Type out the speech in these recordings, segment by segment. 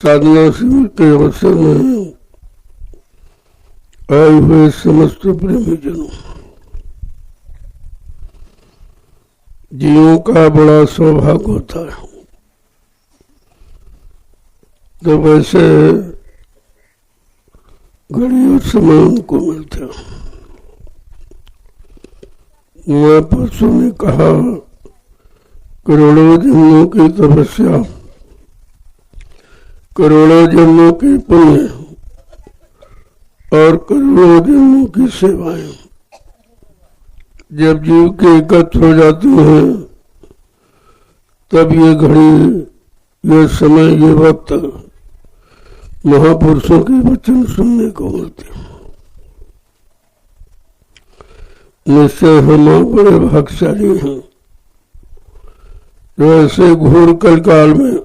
साधना शिविर के अवसर में आए हुए समस्त प्रेमी जनों, जीवों का बड़ा सौभाग्य होता है तो वैसे घड़ी और समय उनको मिलते हैं। महापुरुषों ने कहा, करोड़ों जन्मों की तपस्या, करोड़ों जन्मों की पुण्य और करोड़ों जन्मों की सेवाएं जब जीव के एकत्र हो जाते हैं तब ये घड़ी, ये समय, ये वक्त महापुरुषों के वचन सुनने को मिलते हैं। निश्चय हम बड़े भाग्यशाली हैं जो ऐसे घोर कल काल में,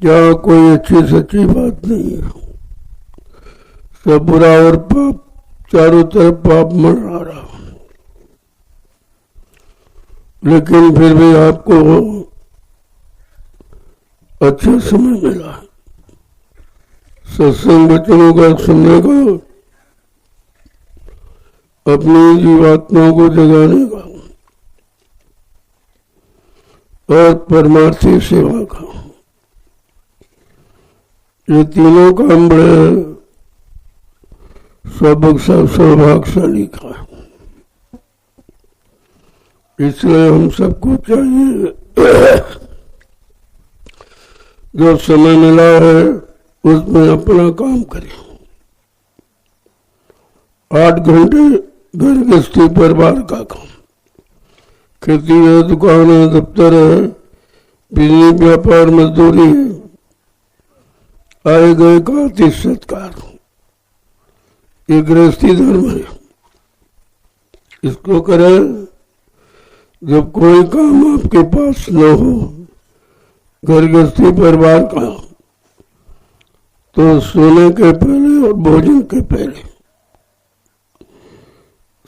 जहाँ कोई अच्छी सच्ची बात नहीं है, सब बुरा और पाप, चारों तरफ पाप मंडरा रहा, लेकिन फिर भी आपको अच्छा समय मिला है सत्संग वचनों का सुनने का, अपनी जीवात्माओं को जगाने का और परमार्थी सेवा का। ये तीनों काम बड़े सौभाग्यशाली का है। इसलिए हम सबको चाहिए जो समय मिला है उसमें अपना काम करें। 8 घंटे घर गृहस्थी परिवार का काम, खेती है, दुकान है, दफ्तर है, बिजली, व्यापार, मजदूरी है, आए गए का अतिथि सत्कार, ये गृहस्थी धर्म है। इसको करें। जब कोई काम आपके पास न हो घर गृहस्थी परिवार का, तो सोने के पहले और भोजन के पहले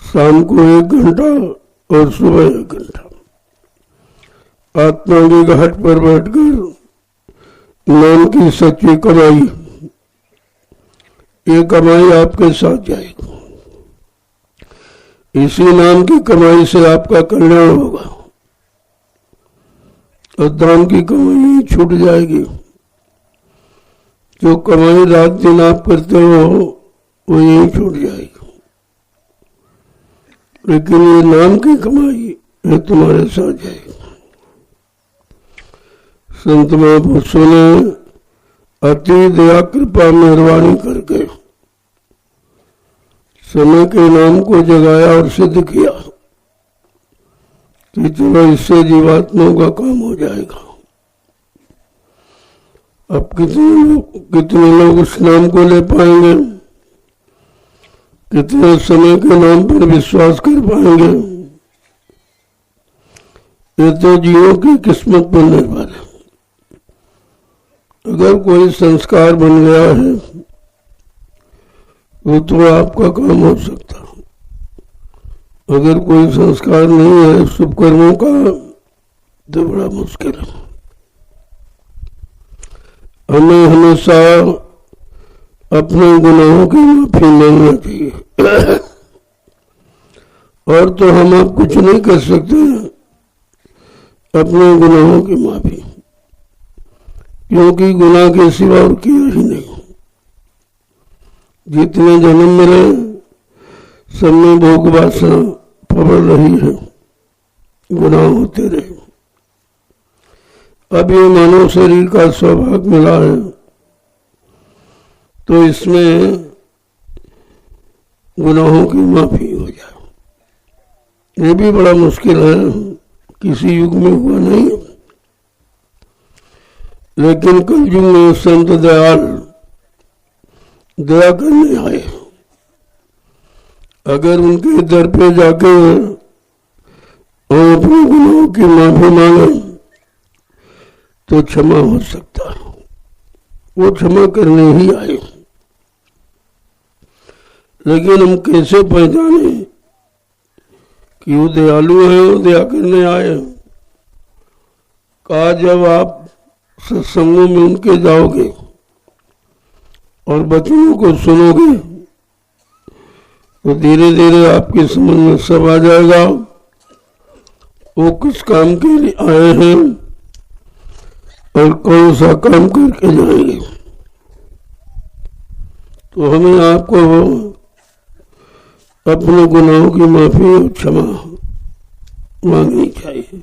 शाम को 1 घंटा और सुबह 1 घंटा आत्मा की घाट पर बैठकर नाम की सच्ची कमाई, ये कमाई आपके साथ जाएगी। इसी नाम की कमाई से आपका कल्याण होगा और दाम की कमाई छूट जाएगी। जो कमाई रात दिन आप करते हो वो यही छूट जाएगी, लेकिन ये नाम की कमाई ये तुम्हारे साथ जाएगी। संत महापुरुषों ने अति दया कृपा मेहरबानी करके समय के नाम को जगाया और सिद्ध किया कि चलो इससे जीवात्माओं का काम हो जाएगा। अब कितने लोग उस नाम को ले पाएंगे, कितने समय के नाम पर विश्वास कर पाएंगे, ये तो जीवों की किस्मत पर निर्भर है। अगर कोई संस्कार बन गया है वो तो आपका काम हो सकता है। अगर कोई संस्कार नहीं है शुभ कर्मों का तो बड़ा मुश्किल है। हमें हमेशा अपने गुनाहों की माफी मांगना चाहिए और तो हम आप कुछ नहीं कर सकते अपने गुनाहों की माफी, क्योंकि गुनाह के सिवा और किया ही नहीं। जितने जन्म मिले सब में भोग वासना पकड़ रही है, गुनाह होते रहे। अब ये मानव शरीर का सौभाग्य मिला है तो इसमें गुनाहों की माफी हो जाए। ये भी बड़ा मुश्किल है, किसी युग में हुआ नहीं, लेकिन कलयुग में संत दयाल दया करने आए। अगर उनके दर पे जाके और अपने गुनाहों की माफी मांगे तो क्षमा हो सकता है। वो क्षमा करने ही आए, लेकिन हम कैसे पहचाने कि वो दयालु है, वो दया करने आए? कहा जब आप सत्संगों में उनके जाओगे और वचनों को सुनोगे तो धीरे धीरे आपकी समझ में सब आ जाएगा वो किस काम के लिए आए हैं और कौन सा काम करके जाएंगे। तो हमें आपको अपने गुनाहों की माफी और क्षमा मांगनी चाहिए।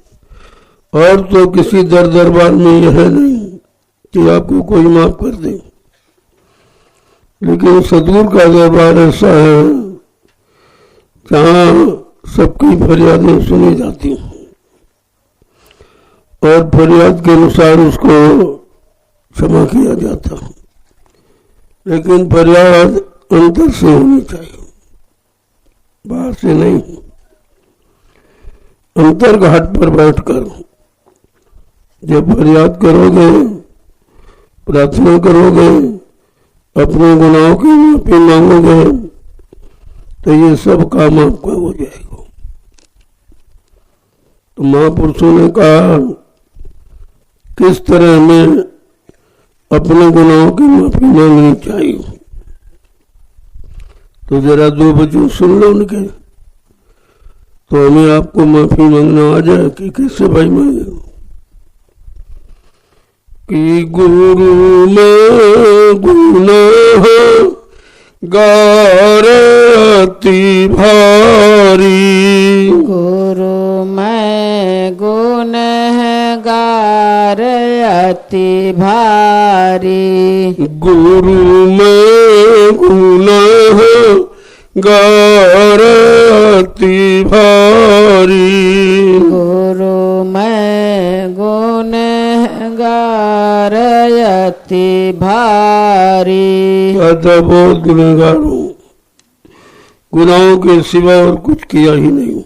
और तो किसी दरबार में यह है नहीं कि आपको कोई माफ कर दे, लेकिन सदगुरु का दरबार ऐसा है जहाँ सबकी फरियादें सुनी जाती हैं और फरियाद के अनुसार उसको क्षमा किया जाता है। लेकिन फरियाद अंतर से होनी चाहिए, बाहर से नहीं। अंतर घाट पर बैठकर जब फरियाद करोगे, प्रार्थना करोगे, अपने गुनाहों की माफी मांगोगे तो ये सब काम आपका हो जाएगा। तो महापुरुषों ने कहा किस तरह हमें अपने गुनाहों की माफी मांगनी चाहिए। तो जरा दो वचन सुन लो उनके, तो हमें आपको माफी मांगना आ जाए कि कैसे भाई मांगे। कि गुरु में गुनाह गार अति भारी, गुरु में गुनहगार अति भारी, गुरु में गुनाह गार अति भारी, गुरु में गुनहगार अति भारी। अतः बहुत गुनहगार हूँ, गुनाहों के सिवा और कुछ किया ही नहीं हूँ।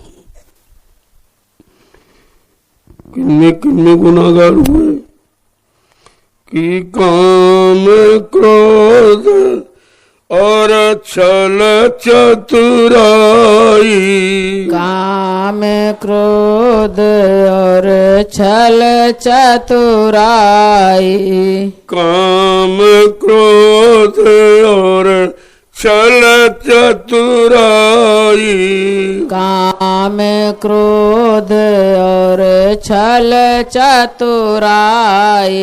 किनमें गुनाहगार हुए कि काम क्रोध और छल चतुराई, काम क्रोध और छल चतुराई, काम क्रोध और छल चतुराई, काम क्रोध और छल चतुराई।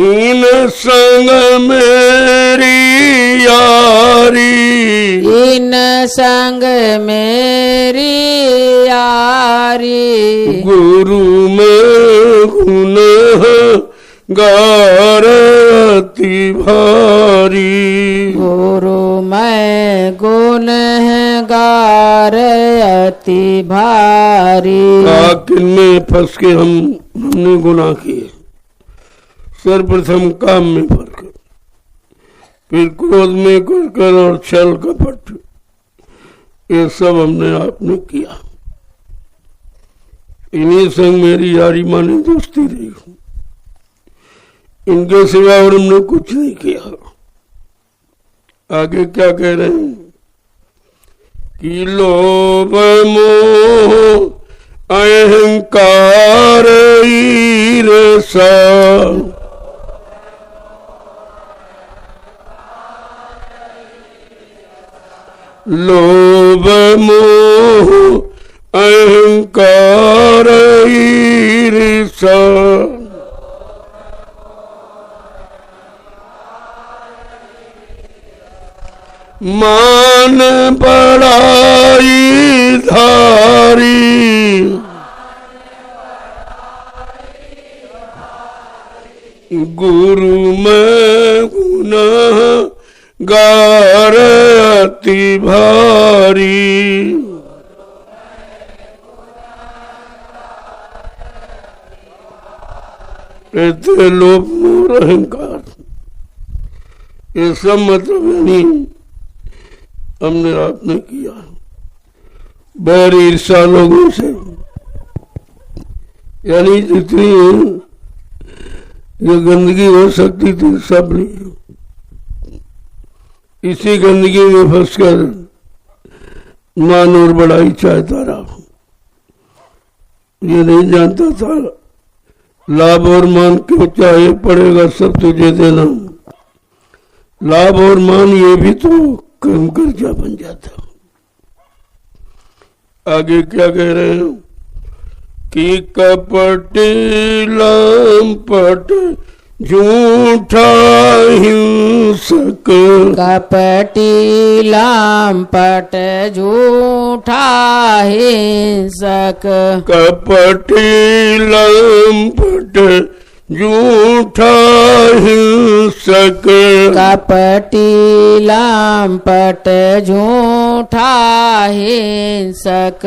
इन संग मेरी यारी, इन संग मेरी यारी, गुरु में गुनाह गार अति भारी, गुरु मैं गुनहगार अति भारी। किन में फंस के हमने गुनाह किए। सर्वप्रथम काम में फर्क, फिर क्रोध में कर और छल कपट, ये सब हमने आपने किया। इन्हीं संग मेरी यारी माने दोस्ती रही हूँ, इनके सिवा और हमने कुछ नहीं किया। आगे क्या कह रहे हैं कि लोभ मोह अहंकार ईर्ष्या, लोभ मोह अहंकार ईर्ष्या, मान बड़ाई धारी, गुरु में गुनाह गार अति भारी, कहते लोभ मोह अहंकार, ये सब मतलब नहीं हमने आपने किया। बैर ईर्ष्या लोगों से, यानी जितनी जो गंदगी हो सकती थी सब नहीं, इसी गंदगी में फंसकर मान और बड़ाई चाहता रहा। ये नहीं जानता था लाभ और मान क्यों चाहे, पड़ेगा सब तुझे देना। लाभ और मान ये भी तो कर्म कर्जा बन जाता। आगे क्या कह रहे हैं कि कपटी लंपट झूठा हिंसक, कपटी लंपट झूठा हिंसक, कपटी लंपट झूठा हिंसक, कपटी लंपट झूठा हिंसक,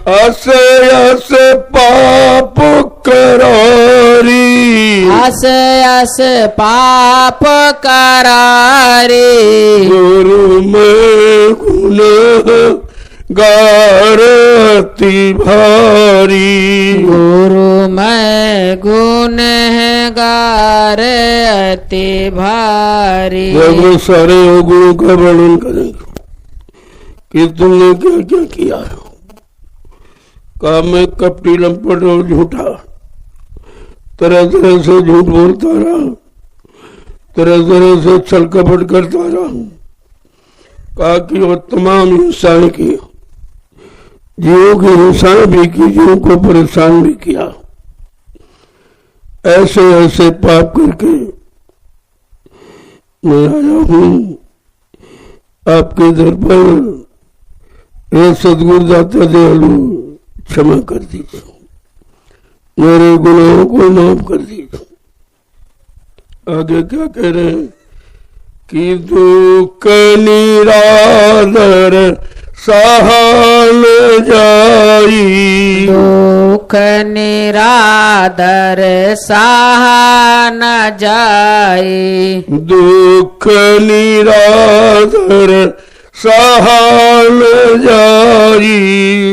अस अस पाप करारी, अस अस पाप करारे, गुरु में गुनाह गार अति भारी, गुरु मैं गुनहगार अति भारी। जब वो सारे गुरु का वर्णन करेंगे कि तुमने क्या क्या किया है। काम में कपटी लंपट और झूठा, तरह तरह से झूठ बोलता रहा, तरह तरह से छल कपट करता रहा। कहा कि वो तमाम हिंसाएं की, जीवों की हिंसाएं भी की, जीवों को परेशान भी किया। ऐसे ऐसे पाप करके मैं आया हूं आपके दर पर। हे सद्गुरु दाता दयालु, क्षमा कर दीजिए, मेरे गुनाहों को माफ कर दीजिए। आगे क्या कह रहे हैं कि दुख निरादर सहन जाई, दुख निरादर सहन जाई, दुख निरादर सहन जाई,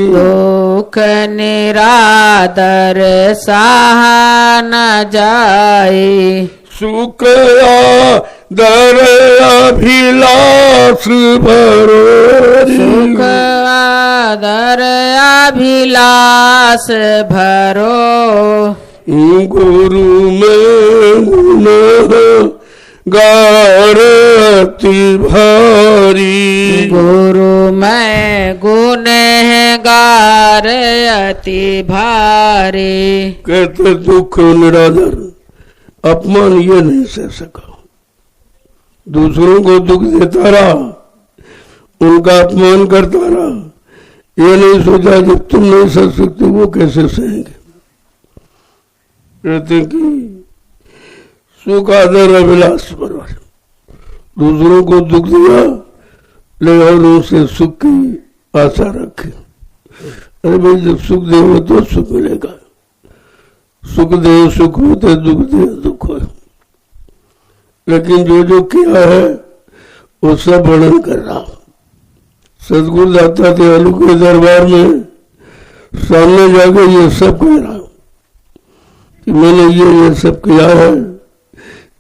दुख निरादर सहन जाई, सुख दर अभिलाष भरोरी, सुख दर अभिलाष भरो, गुरु में गुनाह गार अति भारी, गुरु मैं गुनहगार अति भारी। कहते दुख निरादर, अपमान ये नहीं सह सका, दूसरों को दुख देता रहा, उनका अपमान करता रहा। ये नहीं सोचा जब तुम नहीं सह सकते वो कैसे सहेंगे। कहते कि सुख आदर अभिलाष परवर, दूसरों को दुख दिया ले और उनसे सुख की आशा रखे। अरे भाई जब सुख देगा तो सुख मिलेगा, सुख दे सुख होते, दुख दे दुख हो। लेकिन जो जो किया है वो सब वर्णन कर रहा। सदगुरु दाता दयालु के दरबार में सामने जाकर ये सब कह रहा कि मैंने ये सब किया है,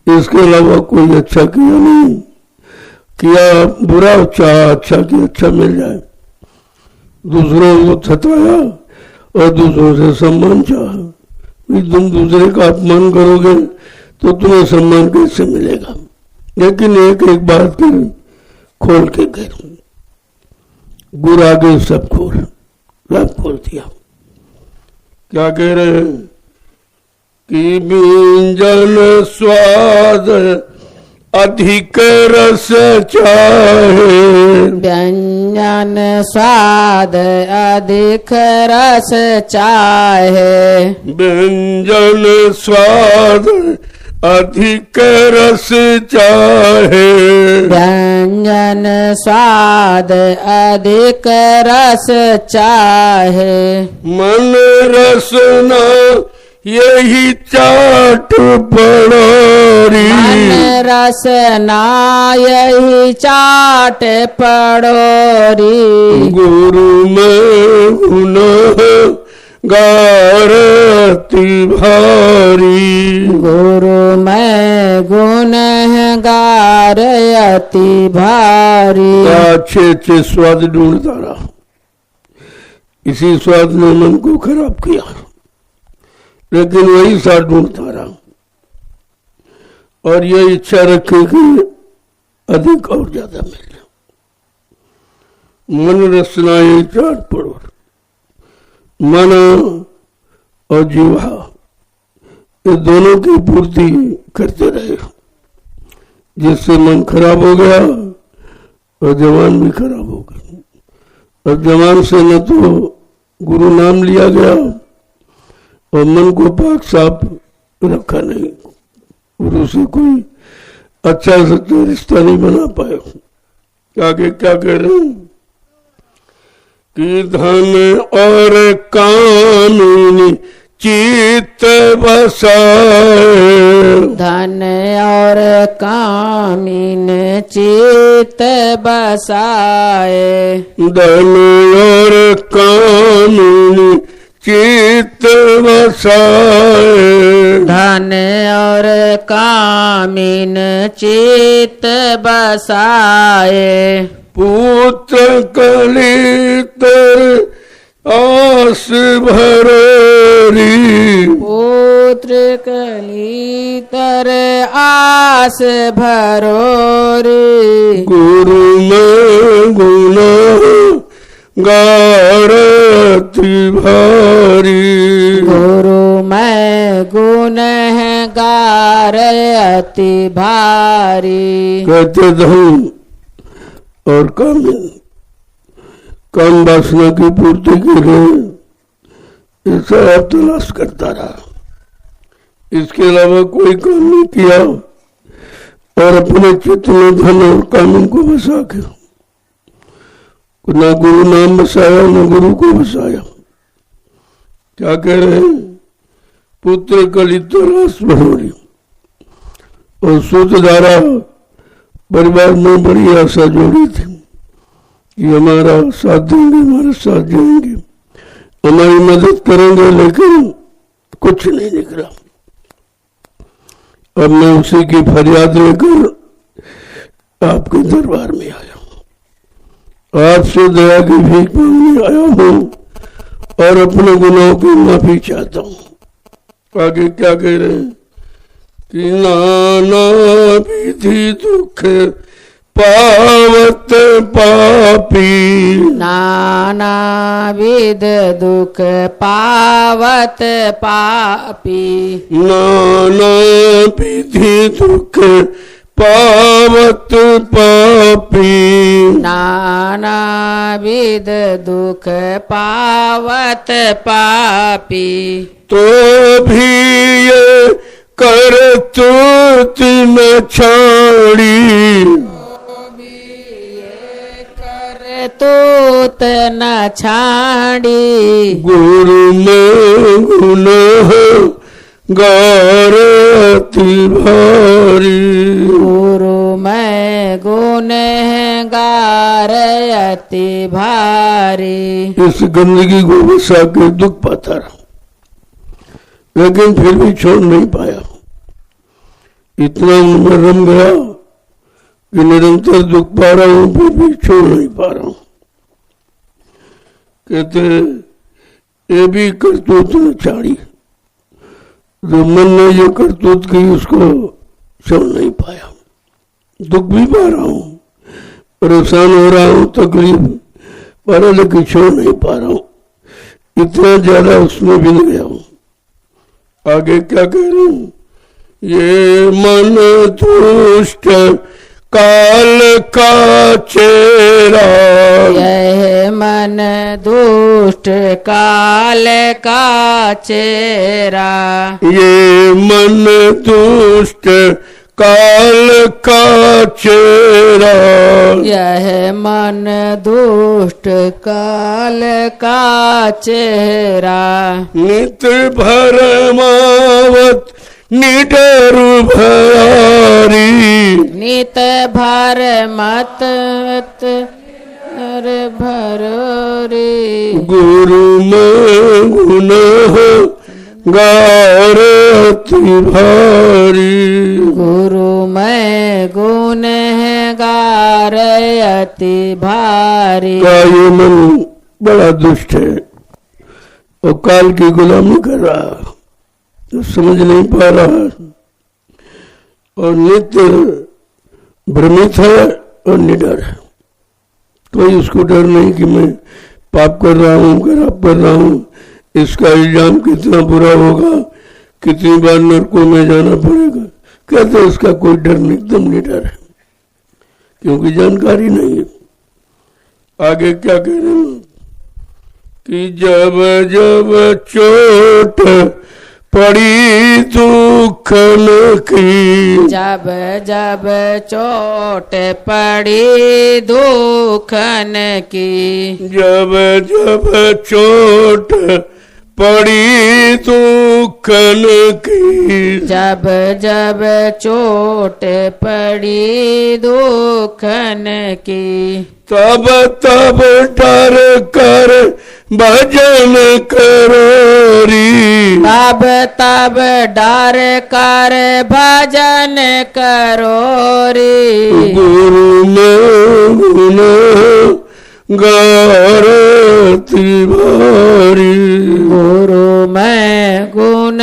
इसके अलावा कोई अच्छा किया नहीं। किया बुरा, चाह अच्छा कि अच्छा मिल जाए, दूसरों को थताया और दूसरों से सम्मान चाहा। तुम दूसरे का अपमान करोगे तो तुम्हें सम्मान कैसे मिलेगा। लेकिन एक एक बात कर खोल के गए, गुरु आगे सब खोल दिया। क्या कह रहे हैं कि व्यंजन स्वाद अधिक रस चाहे, व्यंजन स्वाद अधिक रस चाहे, व्यंजन स्वाद अधिक रस चाहे, व्यंजन स्वाद अधिक रस चाहे, मन रसना यही चाट पड़ोरी, मन रसना यही चाट पड़ोरी, गुरु में गुनाह गार अति भारी, गुरु मैं गुनहगार अति भारी। अच्छे अच्छे स्वाद ढूंढता रहा, इसी स्वाद ने मन को खराब किया। लेकिन वही साथ ढूंढता रहा और ये इच्छा रखे कि अधिक और ज्यादा मिले। मन रसना ये चाट पड़ो, मन और जीवा ये दोनों की पूर्ति करते रहे, जिससे मन खराब हो गया और जवान भी खराब हो गई। और जवान से न तो गुरु नाम लिया गया और मन को पाक साफ रखा नहीं, गुरु से कोई अच्छा सच्चा रिश्ता नहीं बना पाया। आगे क्या कह रहे हैं कि धन और कानूनी चित्त बसाए, धन और कामीन चित्त बसाए, धन और कानूनी चित्त बसाए, धन और कामीन चित्त बसाए, पुत्र कलितर आस भरोरी, पुत्र कलितर आस भरोरी, गुरु में गुना गारती भारी, गुरु मैं गुण है गार अति भारी। कहते धन और काम वासना की पूर्ति के लिए ऐसा आप तलाश करता रहा, इसके अलावा कोई काम नहीं किया और अपने चित्त में धन और कामन को बसा के न गुरु नाम बसाया न गुरु को बसाया। क्या कह रहे हैं, पुत्र कलित रस भरोरी और सूत धारा परिवार में बड़ी आशा जोड़ी थी कि हमारा साथ देंगे, हमारे साथ जाएंगे, हमारी मदद करेंगे, लेकिन कुछ नहीं निकला। अब मैं उसी की फरियाद लेकर आपके दरबार में आया, आपसे दया की भीख मांगने आया हूं और अपने गुनाहों की माफी चाहता हूं। आगे क्या कह रहे हैं कि नाना विधि दुख पावत पापी, नाना विध दुख पावत पापी, नाना विधि दुख पावत पापी, नाना विध दुख पावत पापी, तो भी ये करतूत न छाड़ी, करतूत न छाड़ी, गुरु में गुनाह गारती भारी, गुरु मैं गुनहगार अति भारी। इस गंदगी को बसा के दुख पाता रहा, लेकिन फिर भी छोड़ नहीं पाया। इतना उनमें रम गया कि निरंतर दुख पा रहा हूं, फिर भी छोड़ नहीं पा रहा हूं। कहते ये भी करतूत न छाड़ी, जो मन ने ये करतूत की उसको छोड़ नहीं पाया। दुख भी पा रहा हूं, परेशान हो रहा हूं, तकलीफ पा रहा, लेकिन छोड़ नहीं पा रहा हूं। इतना ज्यादा उसमें बिल गया हूं। आगे क्या कह रहे हैं, ये मन दुष्ट काल का चेहरा, यह मन दुष्ट काल का चेहरा, ये मन दुष्ट काल का चेहरा, यह मन दुष्ट काल का चेहरा, नित भरमावत निडर भयारी, नित भर मत भरोरी, गुरु में गुनाह गारती भारी, गुरु मैं गुनहगार अति भारी। का ये मन बड़ा दुष्ट है और काल की गुलामी कर रहा, जो समझ नहीं पा रहा है और नित्य भ्रमित है और निडर है। कोई उसको डर नहीं कि मैं पाप कर रहा हूँ, खराब कर रहा हूँ, इसका इल्जाम कितना बुरा होगा, कितनी बार नरकों में जाना पड़ेगा। कहते इसका कोई डर नहीं, एकदम निडर है, क्योंकि जानकारी नहीं है। आगे क्या कह रहे हैं कि जब जब चोट पड़ी दुखन की, जब जब चोट पड़ी दुखन की, जब जब चोट पड़ी दुखन की, जब जब चोट पड़ी दुखन की, तब तब डर कर भजन करो री, तब तब डर कर भजन करो रे। गुरु में गुण गारती भारी, गुरु में गुण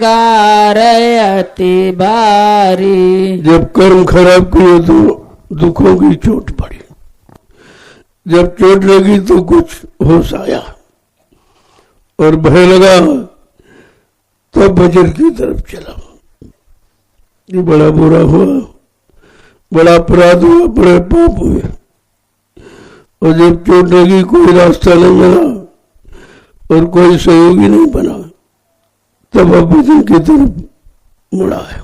गारती भारी। जब कर्म खराब किए तो दुखों की चोट पड़ी, जब चोट लगी तो कुछ होश आया और भय लगा, तब भजन की तरफ चला। ये बड़ा बुरा हुआ, बड़ा अपराध हुआ, बड़े पाप हुए। और जब चोट लगी कोई रास्ता नहीं मिला और कोई सहयोगी नहीं बना, तब अब भजन की तरफ मुड़ा है।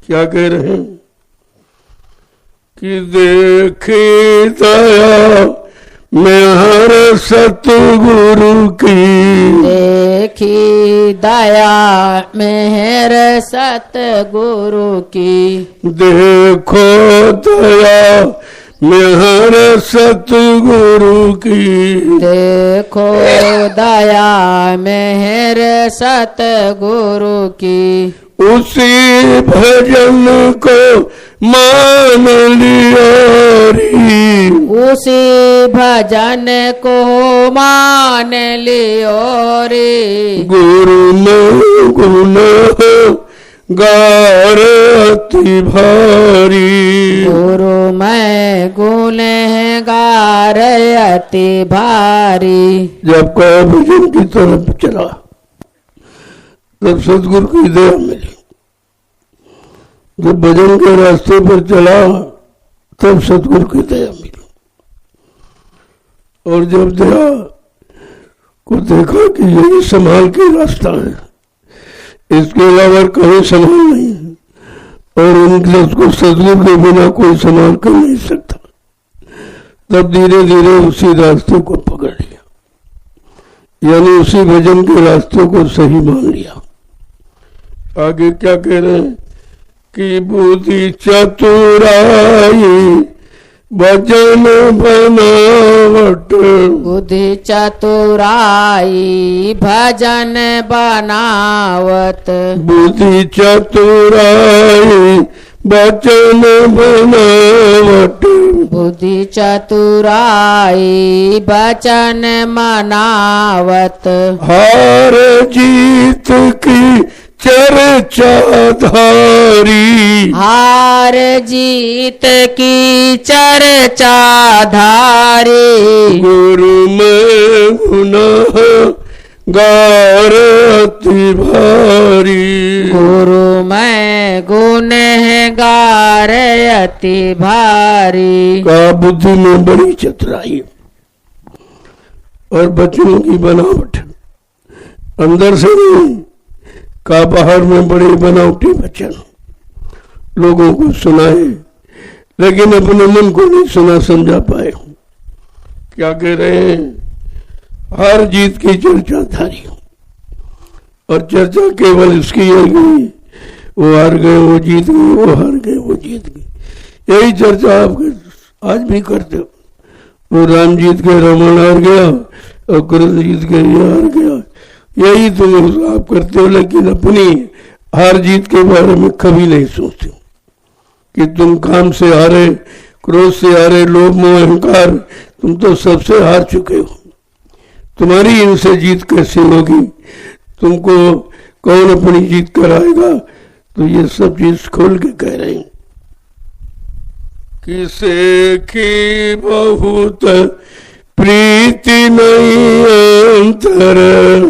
क्या कह रहे हैं कि देखी दया मैं हर सतगुरु की, देखी दया मेहर सतगुरु की, देखो दया मैं हर सतगुरु की, देखो दया मेहर सतगुरु की। उसी भजन को मान लिया री, उसी भजन को मान लियो रे। गुरु में गुण गारती भारी, गुरु में गुण गारती भारी। जब कहा भजन की तरफ चला तब सतगुरु की दया मिली। जब भजन के रास्ते पर चला तब सतगुरु की दया मिली। और जब दया को देखा कि यही संभाल के रास्ता है, इसके अलावा कहीं संभाल नहीं है और उनके उसको सतगुरु के बिना कोई संभाल कर नहीं सकता, तब धीरे धीरे उसी रास्ते को पकड़ लिया, यानी उसी भजन के रास्ते को सही मान लिया। आगे क्या कह रहे हैं कि बुद्धि चतुराई भजन बनावट, बुद्धि चतुराई भजन बनावत, बुद्धि चतुराई भजन बनावट, बुद्धि चतुराई भजन मनावत। हार जीत की चर्चा धारी, हार जीत की चर्चा धारी। गुरु में गुनाह गारती भारी, गुरु में गुण गारती भारी। का बुद्धि में बड़ी चतुराई और बच्चों की बनावट, अंदर से नहीं का बाहर में बड़े बनावटी वचन लोगों को सुनाए, लेकिन अपने मन को नहीं सुना समझा पाए। क्या कह रहे हैं, हार जीत की चर्चा धारी, और चर्चा केवल इसकी है कि वो हार गए, वो जीत गए, वो हार गए, वो जीत गए। यही चर्चा आप आज भी करते हो। वो राम जीत गए, रावण हार गया, और कृष्ण जीत गए, ये हार गया। यही तुम आप करते हो, लेकिन अपनी हार जीत के बारे में कभी नहीं सोचते कि तुम काम से हारे, क्रोध से हारे, लोभ मोह अहंकार, तुम तो सबसे हार चुके हो। तुम्हारी इनसे जीत कैसी होगी? तुमको कौन अपनी जीत कराएगा? तो ये सब चीज खोल के कह रहे हैं कि सेखी बहुत प्रीति नहीं अंतर,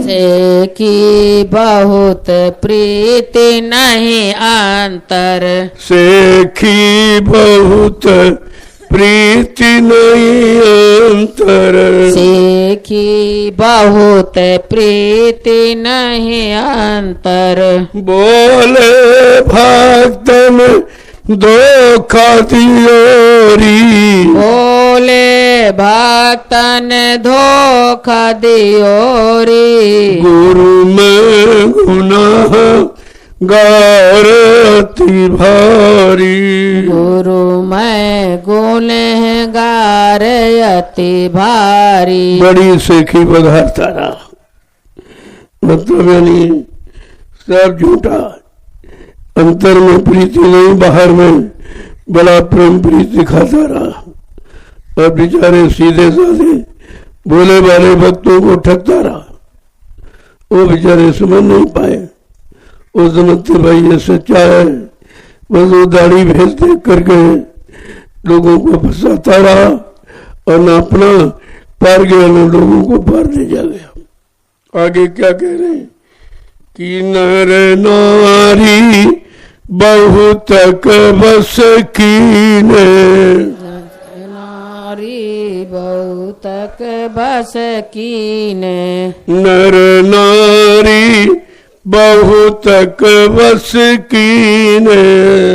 सेखी बहुत प्रीति नहीं अंतर, सेखी बहुत प्रीति नहीं अंतर, सेखी बहुत प्रीति नहीं अंतर। बोले भक्तन धोखा दियोरी, बोले भक्तन धोखा दियोरी, गुरु में गुनाह गार अति भारी, गुरु मैं गुनहगार अति भारी। बड़ी सेखी बघारता रहा, मतलब यानी सब झूठा, अंतर में प्रीति नहीं, बाहर में बड़ा प्रेम प्रीति दिखाता रहा और बेचारे सीधे साधे बोले वाले भक्तों को ठगता रहा। वो बेचारे समझ नहीं पाए, वो समझते भाई ये सच्चा है, बस वो दाढ़ी भेज देख करके लोगों को फंसाता रहा और न अपना पार गया न लोगों को पार ले जा गया। आगे क्या कह रहे हैं कि नर नारी बहुतक बस कीने, नारी बहुतक बस कीने, नर नारी बहुतक बस कीने,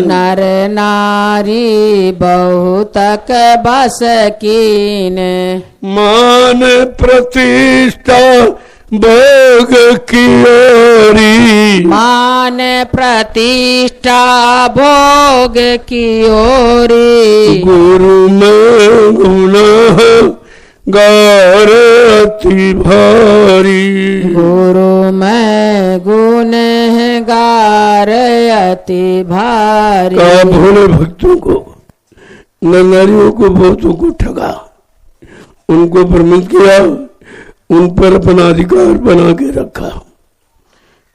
नर नारी बहुतक बस कीने, मान प्रतिष्ठा भोग की ओरी, मान प्रतिष्ठा भोग की ओरी, गुरु में गुनाह गार अति भारी, गुरु में गुनहगार अति भारी। का भोले भक्तों को न नारियों को बहुतों को ठगा, उनको प्रमित किया, उन पर अपना अधिकार बना के रखा,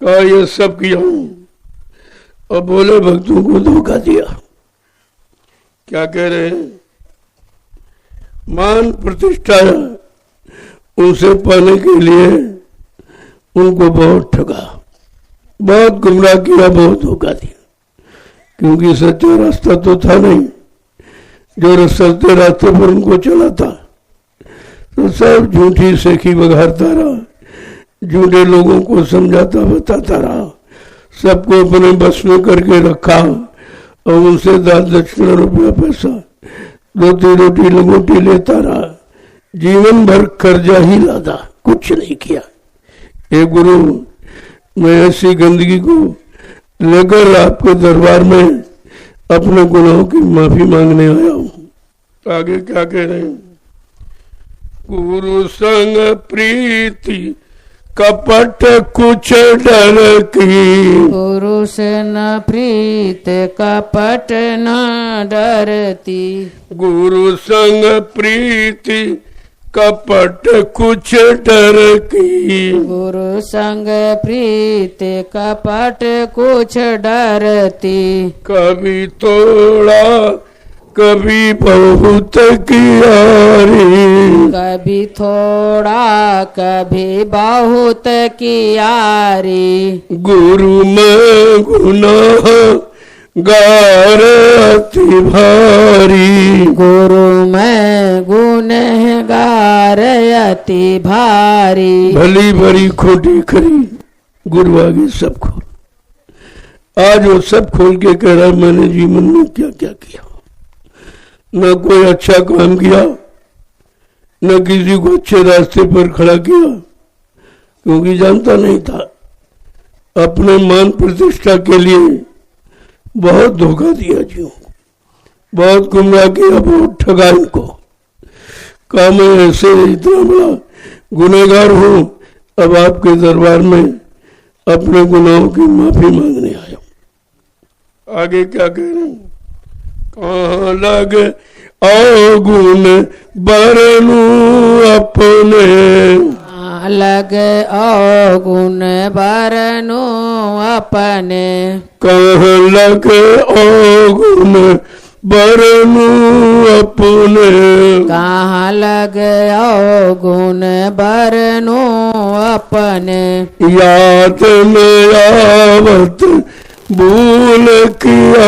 कहा ये सब किया और भोले भक्तों को धोखा दिया। क्या कह रहे हैं? मान प्रतिष्ठा उनसे पाने के लिए उनको बहुत ठगा, बहुत गुमराह किया, बहुत धोखा दिया, क्योंकि सच्चा रास्ता तो था नहीं। जो सच्चे रास्ते पर उनको चलाता तो सब झूठी सेखी बघारता रहा, झूठे लोगों को समझाता बताता रहा, सबको अपने बस में करके रखा और उनसे दान दक्षिणा रुपया पैसा रोटी रोटी लंगोटी लेता रहा, जीवन भर कर्जा ही लादा, कुछ नहीं किया। ये गुरु, मैं ऐसी गंदगी को लेकर आपके दरबार में अपने गुनाहों की माफी मांगने आया हूं। आगे क्या कह रहे हैं? गुरु संग प्रीति कपट कुछ डर की, गुरु से न प्रीत कपट न डरती, गुरु संग प्रीति कपट कुछ डर की, गुरु संग प्रीत कपट कुछ डरती, कभी थोड़ा कभी बहुत कियारी, कभी थोड़ा कभी बहुत कियारी, गुरु में गुनाह गार अति भारी, गुरु में गुनहगार अति भारी। भली भरी खोटी खरी गुरु आगे सब खोल। आज वो सब खोल के कह रहा मैंने जीवन में क्या क्या किया, न कोई अच्छा काम किया, न किसी को अच्छे रास्ते पर खड़ा किया, क्योंकि जानता नहीं था। अपने मान प्रतिष्ठा के लिए बहुत धोखा दिया जीव को, बहुत गुमराह किया, बहुत ठगा इनको। कहा मैं ऐसे इतना बड़ा गुनहगार हूं, अब आपके दरबार में अपने गुनाहों की माफी मांगने आया। आगे क्या कह रहे हैं? कहाँ लग अवगुण बरनू अपने, लग अवगुण बरनु अपने कहाँ लगे अवगुण बरनु अपने कहाँ लग अवगुण बरनु अपने याद में आवत भूल किया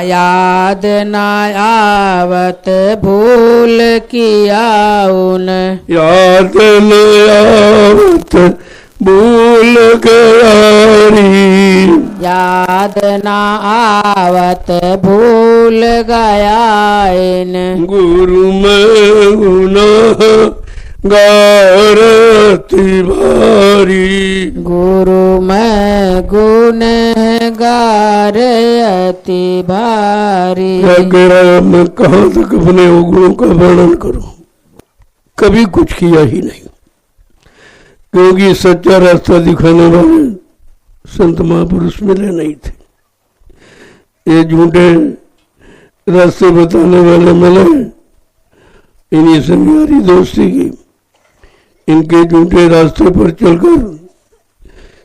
याद न आवत भूल किया उन याद में आवत भूल गयारी याद न आवत भूल गया इन गुरु में गुनाह गारती भारी गुरु मैं गुनहगार अति भारी। अगर मैं कहाँ तक अपने अवगुणों का वर्णन करूं, कभी कुछ किया ही नहीं, क्योंकि सच्चा रास्ता दिखाने वाले संत महापुरुष मिले नहीं थे। ये झूठे रास्ते बताने वाले मिले, इन्हीं से मेरी दोस्ती की। इनके झूठे रास्ते पर चलकर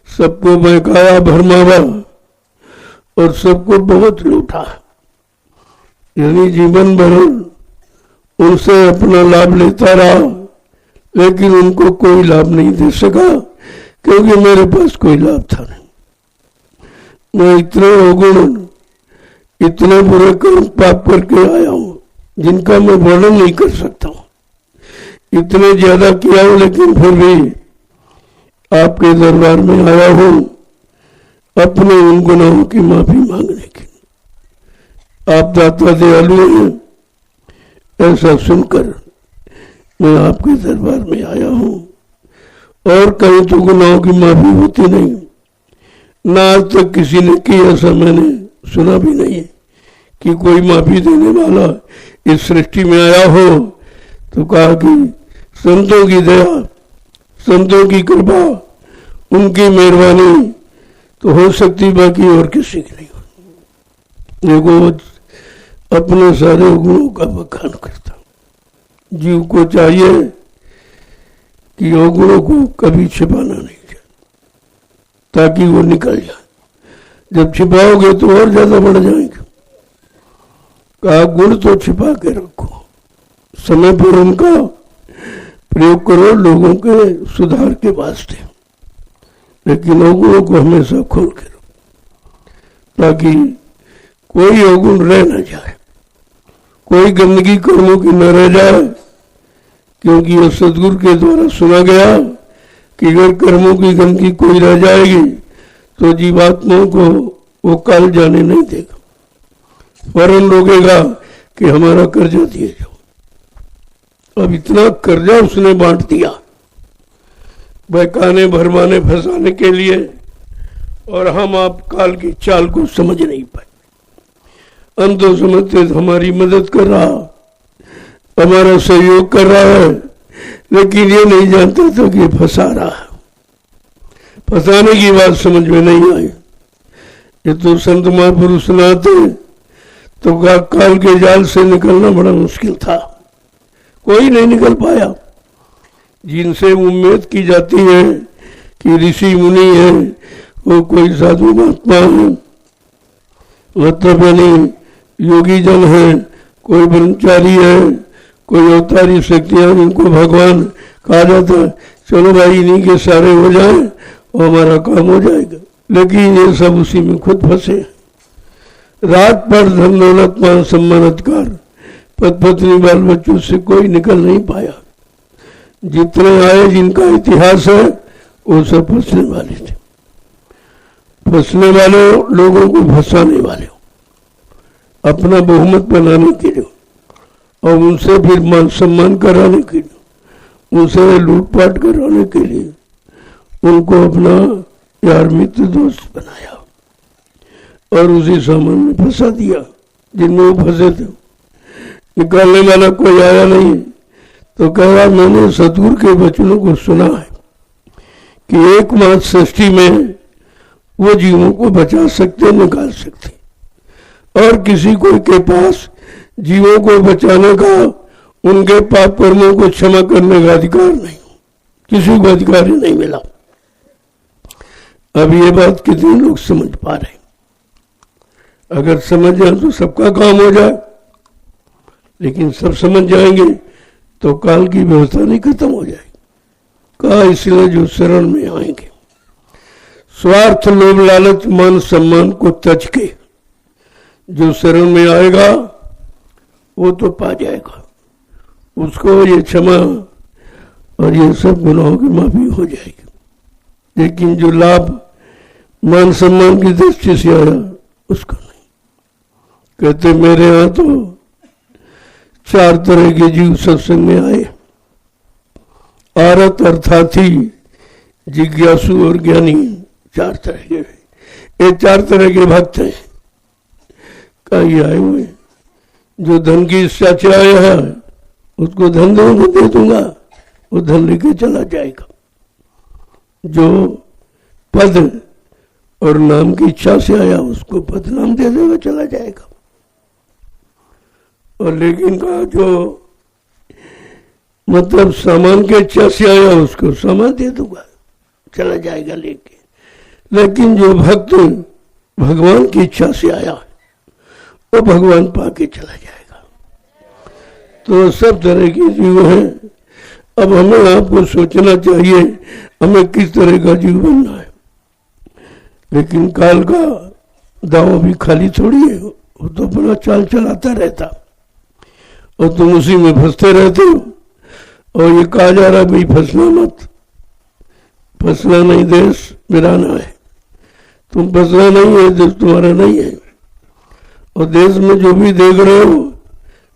सबको बहकाया भरमावा और सबको बहुत लूटा, यानी जीवन भर उनसे अपना लाभ लेता रहा, लेकिन उनको कोई लाभ नहीं दे सका, क्योंकि मेरे पास कोई लाभ था नहीं। मैं इतने अवगुण, इतने बुरे कर्म पाप करके आया हूं जिनका मैं वर्णन नहीं कर सकता हूं। इतने ज्यादा किया हूं, लेकिन फिर भी आपके दरबार में आया हूं अपने उन गुनाहों की माफी मांगने के। आप दाता दयालु हैं, ऐसा सुनकर मैं आपके दरबार में आया हूं। और कहीं तो गुनाहों की माफी होती नहीं, ना आज तक किसी ने की, ऐसा मैंने सुना भी नहीं है कि कोई माफी देने वाला इस सृष्टि में आया हो। तो कहा कि संतों की दया, संतों की कृपा, उनकी मेहरबानी तो हो सकती, बाकी और किसी की नहीं हो। देखो, अपने सारे गुणों का बखान करता। जीव को चाहिए कि अवगुणों को कभी छिपाना नहीं चाहिए, ताकि वो निकल जाए। जब छिपाओगे तो और ज्यादा बढ़ जाएंगे। कहा गुण तो छिपा के रखो, समय पर उनका प्रयोग करो लोगों के सुधार के वास्ते, लेकिन अवगुणों को हमेशा खोल के रखो, ताकि कोई अवगुण रह न जाए, कोई गंदगी कर्मों की न रह जाए। क्योंकि यह सदगुरु के द्वारा सुना गया कि अगर कर्मों की गंदगी कोई रह जाएगी तो जीवात्माओं को वो काल जाने नहीं देगा, वरन रोकेगा कि हमारा कर्जा दिए जाओ। अब इतना कर्जा उसने बांट दिया बहकाने, भरमाने, फंसाने के लिए, और हम आप काल की चाल को समझ नहीं पाए। अंतो समझते हमारी मदद कर रहा, हमारा सहयोग कर रहा है, लेकिन ये नहीं जानता था कि फंसा रहा है। फंसाने की बात समझ में नहीं आई। ये तो संत महापुरुष न आते तो काल के जाल से निकलना बड़ा मुश्किल था, कोई नहीं निकल पाया। जिनसे उम्मीद की जाती है कि ऋषि मुनि है, वो कोई साधु महात्मा है, मतलब नहीं योगी जन है, कोई ब्रह्मचारी है, कोई अवतारी शक्तियां, जिनको भगवान कहा जाता है, चलो भाई इन्हीं के सारे हो जाए और हमारा काम हो जाएगा। लेकिन ये सब उसी में खुद फंसे। रात पर धन दौलत मान सम्मान अधिकार, पद पत्नी बाल बच्चों से कोई निकल नहीं पाया। जितने आए जिनका इतिहास है वो सब फंसने वाले थे, फंसने वाले लोगों को फंसाने वाले, अपना बहुमत बनाने के लिए और उनसे फिर मान सम्मान कराने के लिए, उनसे लूटपाट कराने के लिए उनको अपना यार मित्र दोस्त बनाया और उसी सामान में फंसा दिया जिनमें वो फंसे थे। निकालने वाला कोई आया नहीं, तो कह रहा मैंने सतगुरु के वचनों को सुना है कि एकमात्र सृष्टि में वो जीवों को बचा सकते, निकाल सकते, और किसी कोई के पास जीवों को बचाने का, उनके पाप कर्मों को क्षमा करने का अधिकार नहीं। किसी को अधिकार ही नहीं मिला। अब ये बात कितने लोग समझ पा रहे हैं? अगर समझ जाए तो सबका काम हो जाए, लेकिन सब समझ जाएंगे तो काल की व्यवस्था नहीं खत्म हो जाएगी। कहा इसलिए जो शरण में आएंगे, स्वार्थ लोभ लालच मान सम्मान को तज के जो शरण में आएगा वो तो पा जाएगा, उसको ये क्षमा और ये सब गुनाहों की माफी हो जाएगी। लेकिन जो लाभ मान सम्मान की दृष्टि से आया उसको नहीं। कहते मेरे यहां तो 4 तरह के जीव सत्संग में आए, आरत अर्थार्थी जिज्ञासु और ज्ञानी, 4 तरह के। ये 4 तरह के भक्त हैं। कहीं आए हुए जो धन की इच्छा से आया है उसको धन दे दूंगा, वो धन लेके चला जाएगा। जो पद और नाम की इच्छा से आया उसको पद नाम दे देगा, चला जाएगा। और लेकिन कहा जो मतलब सामान की इच्छा से आया उसको सामान दे दूंगा, चला जाएगा लेके। लेकिन जो भक्त भगवान की इच्छा से आया वो भगवान पाके चला जाएगा। तो सब तरह के जीव हैं। अब हमें आपको सोचना चाहिए हमें किस तरह का जीव बनना है। लेकिन काल का दाव भी खाली थोड़ी है, वो तो अपना चाल चलाता रहता और तुम उसी में फंसते रहते हो। और ये कहा जा रहा भाई फंसना मत, फंसना नहीं, देश बिराना है। तुम फंसना नहीं है, देश तुम्हारा नहीं है। और देश में जो भी देख रहे हो,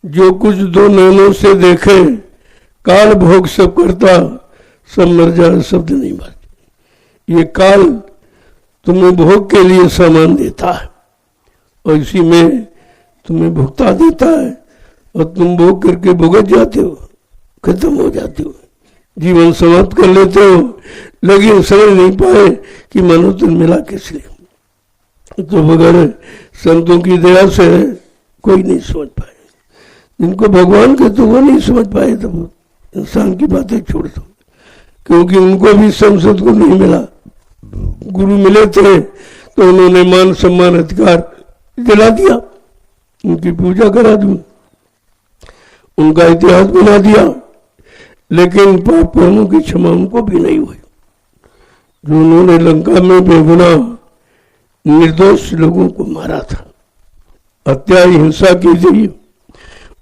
जो कुछ 2 नैनों से देखे, काल भोग सब करता, सब मर जाए, शब्द नहीं बात। ये काल तुम्हें भोग के लिए सामान देता है और इसी में तुम्हें भुगता देता है और तुम भोग करके भुगत जाते हो, खत्म हो जाते हो, जीवन समाप्त कर लेते हो। लेकिन समझ नहीं पाए कि मानो तुम मिला किस लिए। तो बगैर संतों की दया से कोई नहीं समझ पाए। जिनको भगवान के तो वो नहीं समझ पाए, तो इंसान की बातें छोड़ दो, क्योंकि उनको भी संसद को नहीं मिला। गुरु मिले थे तो उन्होंने मान सम्मान अधिकार दिला दिया, उनकी पूजा करा दी, उनका इतिहास बना दिया। लेकिन पाप कर्मों की क्षमा उनको भी नहीं हुई। जो उन्होंने लंका में बेगुनाह निर्दोष लोगों को मारा था, हत्या हिंसा की थी,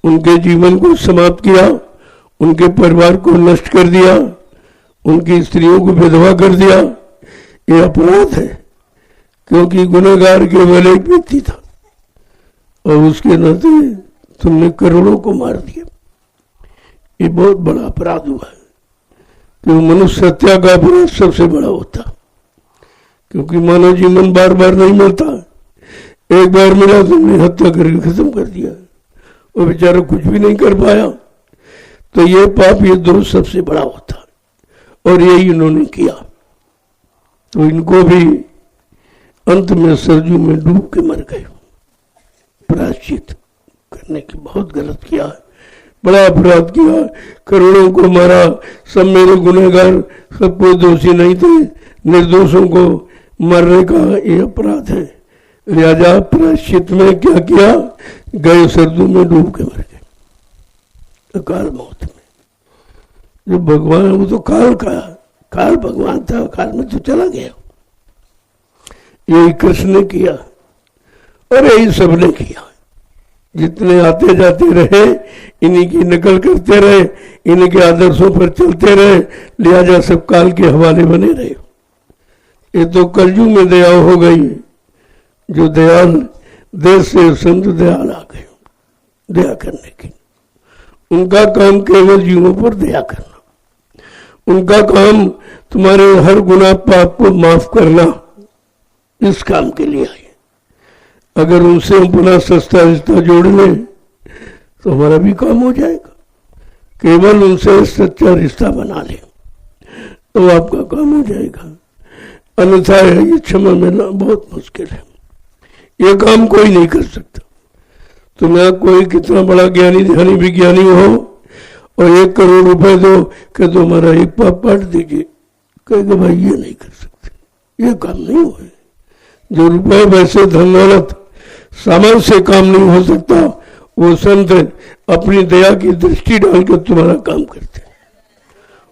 उनके जीवन को समाप्त किया, उनके परिवार को नष्ट कर दिया, उनकी स्त्रियों को विधवा कर दिया, ये अपराध है। क्योंकि गुनहगार केवल एक व्यक्ति था और उसके नाते तुमने करोड़ों को मार दिया। ये बहुत बड़ा अपराध हुआ है। क्योंकि मनुष्य हत्या का अपराध सबसे बड़ा होता, क्योंकि मानव जीवन बार बार नहीं मिलता। एक बार मिला तुमने हत्या करके खत्म कर दिया, वो बेचारा कुछ भी नहीं कर पाया। तो ये पाप, ये दोष सबसे बड़ा होता है और यही इन्होंने किया। तो इनको भी अंत में सरजू में डूब के मर गए। प्रायश्चित करने की बहुत गलत किया, बड़ा अपराध किया, करोड़ों को मारा। सब मेरे गुनहगार, सब कोई दोषी नहीं थे, निर्दोषों को मरने का ये अपराध है। लिहाजा प्रायश्चित में क्या किया, गए सरजू में डूब के मर गए अकाल मौत में। जो भगवान, वो तो काल का, काल भगवान था, काल में तो चला गया। यही कृष्ण ने किया और यही सबने किया। जितने आते जाते रहे इन्हीं की नकल करते रहे, इन्हीं के आदर्शों पर चलते रहे, लिहाजा सब काल के हवाले बने रहे। ये तो कलयुग में दया हो गई। जो दयाल देश से संत दयाल आ गए दया करने की। उनका काम केवल जीवों पर दया करना, उनका काम तुम्हारे हर गुनाह पाप को माफ करना, इस काम के लिए आए। अगर उनसे अपना सस्ता रिश्ता जोड़ लें तो हमारा भी काम हो जाएगा। केवल उनसे सच्चा रिश्ता बना लें तो आपका काम हो जाएगा। अन्यथा ये क्षमा मिलना बहुत मुश्किल है। ये काम कोई नहीं कर सकता। तुम्हें कोई कितना बड़ा ज्ञानी ध्यानी विज्ञानी हो और 1 करोड़ रुपए दो कि तो हमारा एक पाप काट दीजिए, कहेगा भाई ये नहीं कर सकते, ये काम नहीं हुए। जो रुपए वैसे धन दौलत सामान से काम नहीं हो सकता, वो संत अपनी दया की दृष्टि डालकर तुम्हारा काम करते हैं।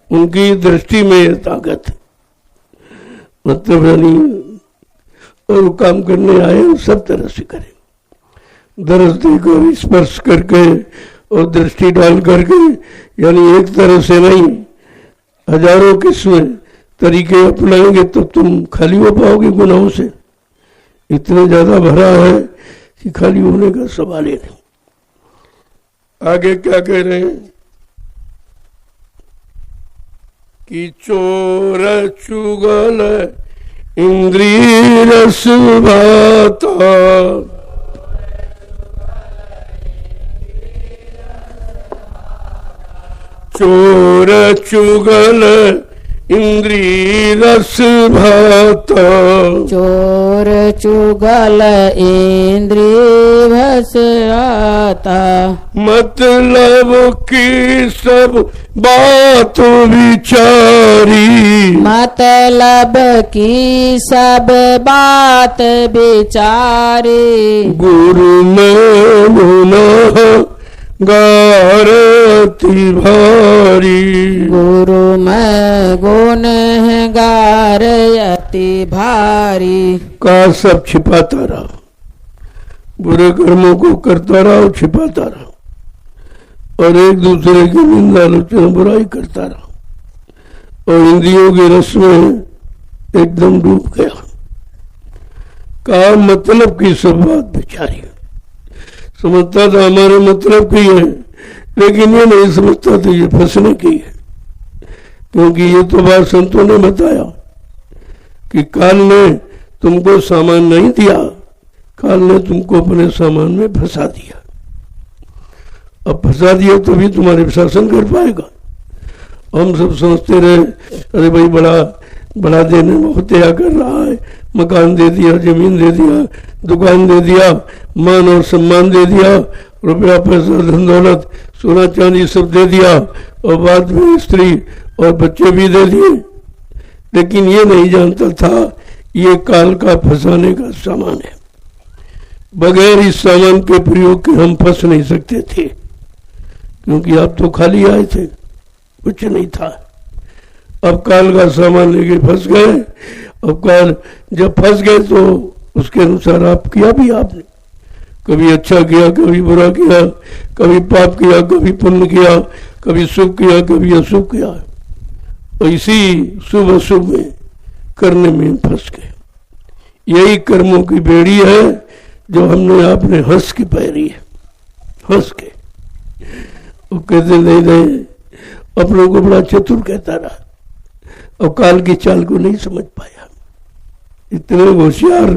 उनकी दृष्टि में ये ताकत है, मतलब नहीं। और वो काम करने आए सब तरह से करें, दरस देकर, स्पर्श करके और दृष्टि डाल करके, यानी एक तरह से नहीं, हजारों किस्म तरीके अपनाएंगे तब तुम खाली हो पाओगे गुनाहों से। इतने ज्यादा भरा है कि खाली होने का सवाल ही नहीं। आगे क्या कह रहे हैं कि चोर चुगल इंद्रिय रस भाता, चोर चुगल इंद्रिय रस भाता, चोर चुगल इंद्रिय भस आता, मतलब की सब बात विचारी, मतलब की सब बात विचारी, गुरु में गुनाह गारती भारी, गुरु में गुनहगार अति भारी। का सब छिपाता रहा, बुरे कर्मों को करता रहा और छिपाता रहा, और एक दूसरे की निंदा आलोचना बुराई करता रहा, और इंद्रियों के रस में एकदम डूब गया। का मतलब की सब बात बेचारी, समझता था हमारे मतलब की है, लेकिन ये नहीं समझता था ये फंसने की है। क्योंकि ये तो बात संतों ने बताया कि काल ने तुमको सामान नहीं दिया, काल ने तुमको अपने सामान में फंसा दिया। अब फंसा दिया तभी तुम्हारे शासन कर पाएगा। हम सब समझते रहे अरे भाई बड़ा देने में हत्या कर रहा है, मकान दे दिया, जमीन दे दिया, दुकान दे दिया, मान और सम्मान दे दिया, रुपया पैसा धन दौलत सोना चांदी सब दे दिया, और बाद में स्त्री और बच्चे भी दे दिए। लेकिन ये नहीं जानता था ये काल का फंसाने का सामान है। बगैर इस सामान के प्रयोग के हम फंस नहीं सकते थे, क्योंकि आप तो खाली आए थे, कुछ नहीं था। अब काल का सामान लेके फंस गए। अब काल जब फंस गए तो उसके अनुसार आप किया भी आपने, कभी अच्छा किया, कभी बुरा किया, कभी पाप किया, कभी पुण्य किया, कभी शुभ किया, कभी अशुभ किया, और इसी शुभ अशुभ में करने में फंस गए। यही कर्मों की बेड़ी है जो हमने आपने हंस के पैरी है, हंस के। वो कहते नहीं अपनों को बड़ा चतुर कहता रहा, और काल की चाल को नहीं समझ पाया। इतने होशियार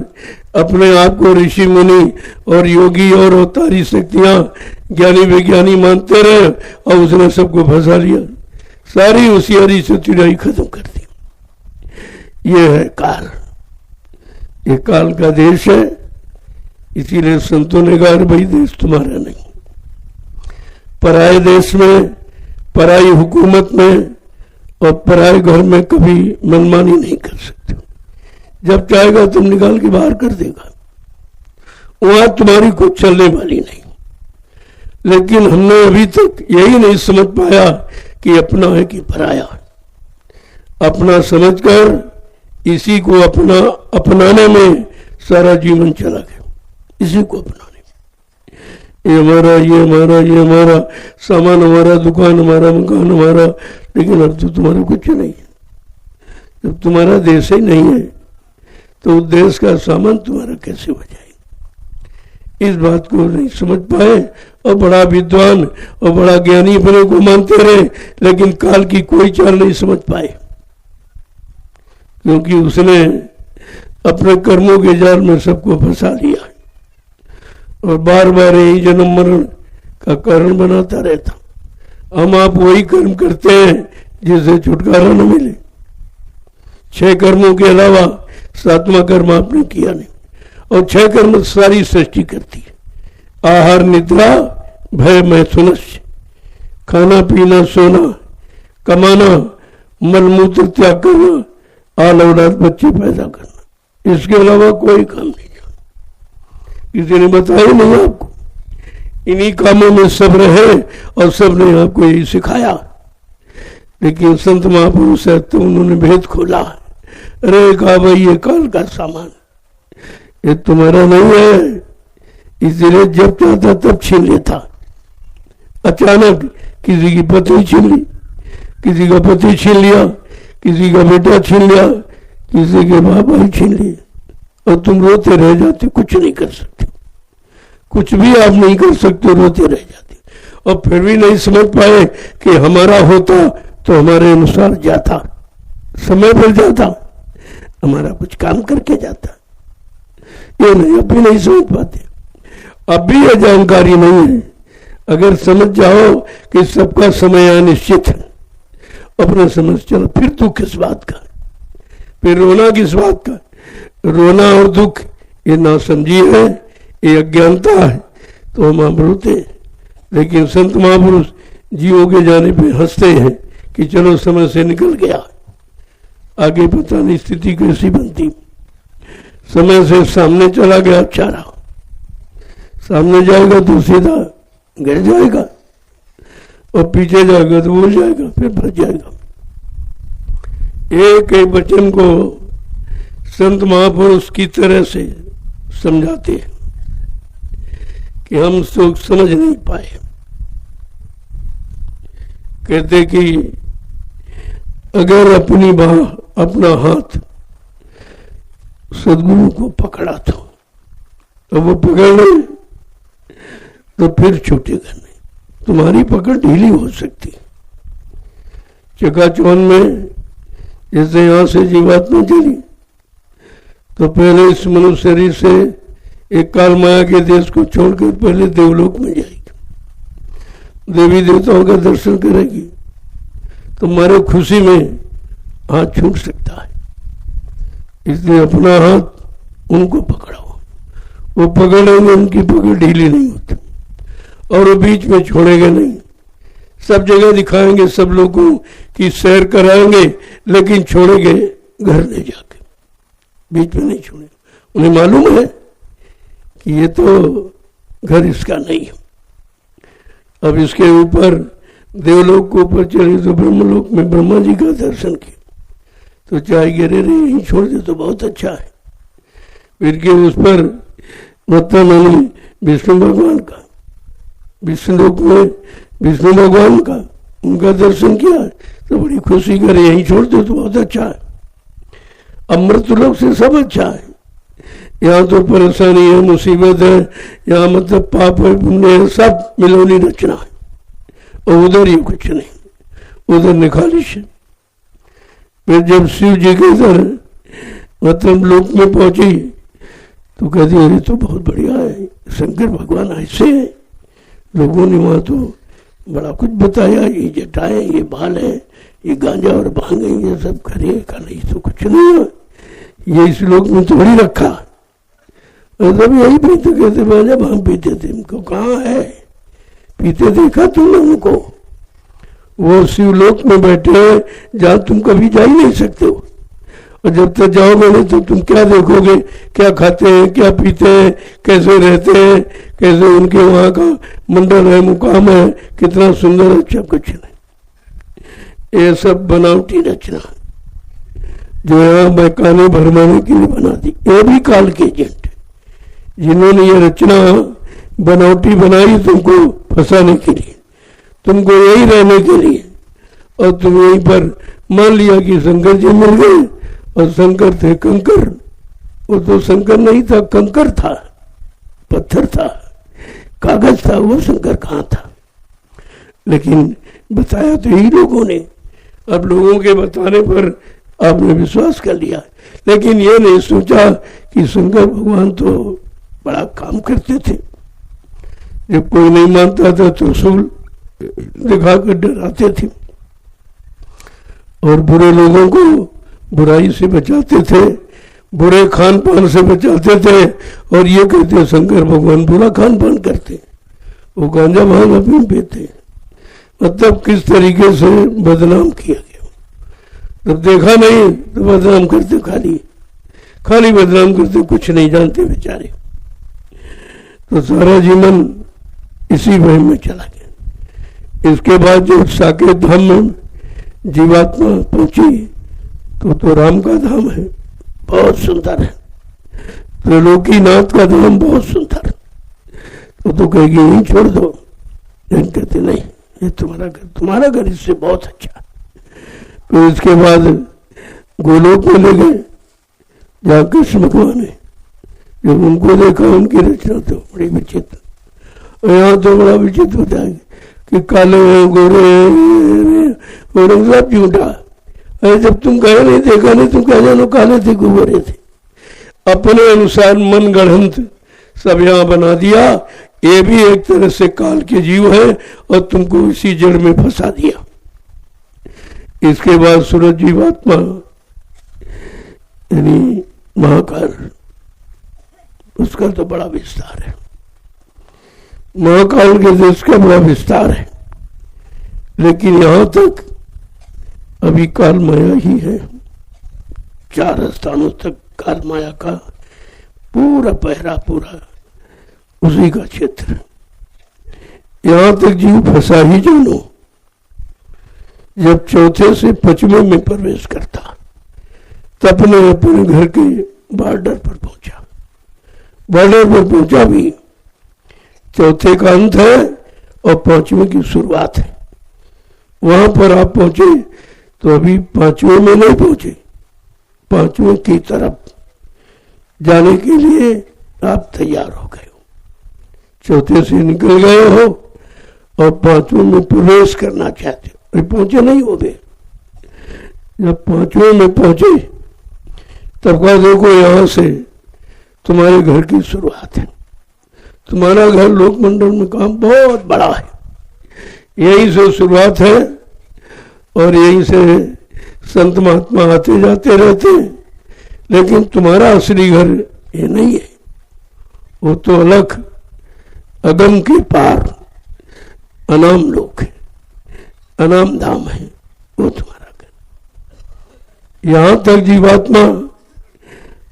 अपने आप को ऋषि मुनि और योगी और अवतारी शक्तियां ज्ञानी विज्ञानी मानते रहे, और उसने सबको फंसा लिया। सारी होशियारी से चिड़ाई खत्म कर दी। ये है काल, ये काल का देश है। इसीलिए संतों ने कहा भाई देश तुम्हारा नहीं। पराए देश में, पराई हुकूमत में और पराए घर में कभी मनमानी नहीं कर सकते। जब चाहेगा तुम निकाल के बाहर कर देगा, वहां तुम्हारी कुछ चलने वाली नहीं। लेकिन हमने अभी तक यही नहीं समझ पाया कि अपना है कि पराया। अपना समझकर इसी को अपनाने में सारा जीवन चला गया, इसी को अपनाने में। ये हमारा, ये हमारा, ये हमारा, सामान हमारा, दुकान हमारा, मकान हमारा। लेकिन अब तो तुम्हारा कुछ नहीं है। जब तुम्हारा देश ही नहीं है तो उस देश का सामान तुम्हारा कैसे हो जाए? इस बात को नहीं समझ पाए, और बड़ा विद्वान और बड़ा ज्ञानी अपने को मानते रहे, लेकिन काल की कोई चाल नहीं समझ पाए, क्योंकि उसने अपने कर्मों के जाल में सबको फंसा लिया और बार बार यही जन्म मरण का कारण बनाता रहता। हम आप वही कर्म करते हैं जिससे छुटकारा न मिले। 6 कर्मों के अलावा 7वां कर्म आपने किया नहीं, और 6 कर्म सारी सृष्टि करती है। आहार निद्रा भय मैथुनस्य, खाना पीना सोना कमाना मलमूत्र त्याग करना आल औलाद बच्चे पैदा करना, इसके अलावा कोई काम नहीं किसी ने बताया नहीं आपको। इन्हीं कामों में सब रहे और सब ने आपको यही सिखाया। लेकिन संत महापुरुष है तो उन्होंने भेद खोला। अरे कहा भाई ये काल का सामान, ये तुम्हारा नहीं है, इसलिए जब चाहता तब छीन लेता। अचानक किसी की पत्नी छीन ली, किसी का पति छीन लिया, किसी का बेटा छीन लिया, किसी के बाप भाई छीन लिए, और तुम रोते रह जाते, कुछ नहीं कर सकते, कुछ भी आप नहीं कर सकते, रोते रह जाते। और फिर भी नहीं समझ पाए कि हमारा होता तो हमारे अनुसार जाता, समय पर जाता, हमारा कुछ काम करके जाता। ये नहीं, अब भी नहीं समझ पाते, अब भी यह जानकारी नहीं है। अगर समझ जाओ कि सबका समय अनिश्चित है, अपना समझ चलो, फिर दुख किस बात का, फिर रोना किस बात का। रोना और दुख ये नासमझी है, ये अज्ञानता है, तो हम आप रोते। लेकिन संत महापुरुष जीवों के जाने पे हंसते हैं कि चलो समय से निकल गया, आगे पता नहीं स्थिति कैसी बनती। समय से सामने चला गया, अच्छा रहा, सामने जाएगा तो सीधा गिर जाएगा, और पीछे जाएगा तो भूल जाएगा, फिर फंस जाएगा। एक एक वचन को संत महापुरुष की तरह से समझाते हैं कि हम तो समझ नहीं पाए। कहते कि अगर अपनी बाह, अपना हाथ सदगुरु को पकड़ा तो वो पकड़ ले तो फिर छूटेगा नहीं, तुम्हारी पकड़ ढीली हो सकती। चकाचौंध में जैसे यहां से जीवात्मा चली तो पहले इस मनुष्य शरीर से एक काल माया के देश को छोड़कर पहले देवलोक में जाएगी, देवी देवताओं का दर्शन करेगी, तुम्हारे खुशी में हाथ छूट सकता है। इसलिए अपना हाथ उनको पकड़ाओ, वो पकड़ेंगे, उनकी पकड़ ढीली नहीं होती, और वो बीच में छोड़ेंगे नहीं। सब जगह दिखाएंगे, सब लोगों की सैर कराएंगे, लेकिन छोड़ेंगे घर ले जाके, बीच में नहीं छोड़ेंगे। उन्हें मालूम है कि ये तो घर इसका नहीं है। अब इसके ऊपर देवलोक को ऊपर चले तो ब्रह्मलोक में ब्रह्मा जी का दर्शन किया, तो चाहे गिरे रहे यहीं छोड़ दे तो बहुत अच्छा है। फिर के उस पर मतलब विष्णु भगवान का, विष्णुलोक में विष्णु भगवान का उनका दर्शन किया तो बड़ी खुशी करे, यहीं छोड़ दे तो बहुत अच्छा है। अमृत लोक से सब अच्छा है, यहाँ तो परेशानी है, मुसीबत है, यहाँ मतलब पाप है, पुण्य है, सब मिलोनी रचना है। और उधर ही कुछ नहीं, उधर निखालिश है। फिर जब शिव जी के इधर मतलब लोक में पहुंची तो कहती अरे तो बहुत बढ़िया है, शंकर भगवान ऐसे है। लोगों ने वहां तो बड़ा कुछ बताया, ये जटाएं, ये बाल है, ये गांजा और भांग है, ये सब करे, नहीं तो कुछ नहीं है, ये इस लोक में थोड़ी रखा। और तब यही पीते, कहते गांजा भांग पीते थे। उनको कहाँ है, पीते देखा तुमने उनको? वो शिवलोक में बैठे जहां तुम कभी जा ही नहीं सकते हो, और जब तक जाओगे नहीं तो तुम क्या देखोगे, क्या खाते हैं, क्या पीते हैं, कैसे रहते हैं, कैसे उनके वहां का मंडल है, मुकाम है, कितना सुंदर, अच्छा कुछ नहीं। ये सब बनावटी रचना जो यहाँ बहकाने भरमाने के लिए बना दी, ये भी काल के एजेंट जिन्होंने ये रचना बनावटी बनाई तुमको फंसाने के लिए, तुमको यही रहने के लिए। और तुम यहीं पर मान लिया कि शंकर जी मिल गए, और शंकर थे कंकर। वो तो शंकर नहीं था, कंकर था, पत्थर था, कागज था, वो शंकर कहाँ था? लेकिन बताया तो यही लोगों ने। अब लोगों के बताने पर आपने विश्वास कर लिया, लेकिन ये नहीं सोचा कि शंकर भगवान तो बड़ा काम करते थे। जब कोई नहीं मानता था तो सूल दिखाकर डराते थे, और बुरे लोगों को बुराई से बचाते थे, बुरे खान पान से बचाते थे। और ये कहते शंकर भगवान बुरा खान पान करते, वो गांजा भांग अफीम पीते, और तब किस तरीके से बदनाम किया गया। जब देखा नहीं तो बदनाम करते, खाली बदनाम करते, कुछ नहीं जानते बेचारे। तो सारा जीवन इसी वहम में चला गया। इसके बाद जो साकेत धाम में जीवात्मा पहुंची तो राम का धाम है, बहुत सुंदर है। त्रिलोकीनाथ का धाम बहुत सुंदर। तो कहेगी यहीं छोड़ दो, लेकिन कहते नहीं, ये तुम्हारा घर इससे बहुत अच्छा। तो इसके बाद गोलोक में ले गए, जहाँ कृष्ण भगवान है। जब उनको देखा, उनकी रचना तो बड़ी विचित्र, और यहाँ तो बड़ा विचित्र होता है कि काले हैं, गोरे हैं, सब झूठा। अरे जब तुम कहे नहीं, देखा नहीं, तुम कह जानो काले थे, गोरे थे। अपने अनुसार मन गढ़ंत सब यहाँ बना दिया। ये भी एक तरह से काल के जीव है और तुमको इसी जड़ में फंसा दिया। इसके बाद सूरज जीवात्मा यानी महाकाल, उसका तो बड़ा विस्तार है। महाकाल के देश का बड़ा विस्तार है, लेकिन यहां तक अभी काल माया ही है। 4 स्थानों तक काल माया का पूरा पहरा, पूरा उसी का क्षेत्र। यहां तक जीव फंसा ही जानो। जब चौथे से 5वें में प्रवेश करता, तब ने अपने घर के बॉर्डर पर पहुंचा। बॉर्डर पर पहुंचा भी, चौथे का अंत है और 5वें की शुरुआत है। वहां पर आप पहुंचे तो अभी 5वें में नहीं पहुंचे, 5वें की तरफ जाने के लिए आप तैयार हो गए हो। चौथे से निकल गए हो और 5वें में प्रवेश करना चाहते हो, अभी पहुंचे नहीं हो गए। जब 5वें में पहुंचे तब कहा, देखो यहां से तुम्हारे घर की शुरुआत है। तुम्हारा घर लोकमंडल में काम बहुत बड़ा है, यहीं से शुरुआत है और यहीं से संत महात्मा आते जाते रहते हैं। लेकिन तुम्हारा असली घर ये नहीं है, वो तो अलग अगम के पार अनाम लोक है, अनाम धाम है, वो तुम्हारा घर। यहां तक जीवात्मा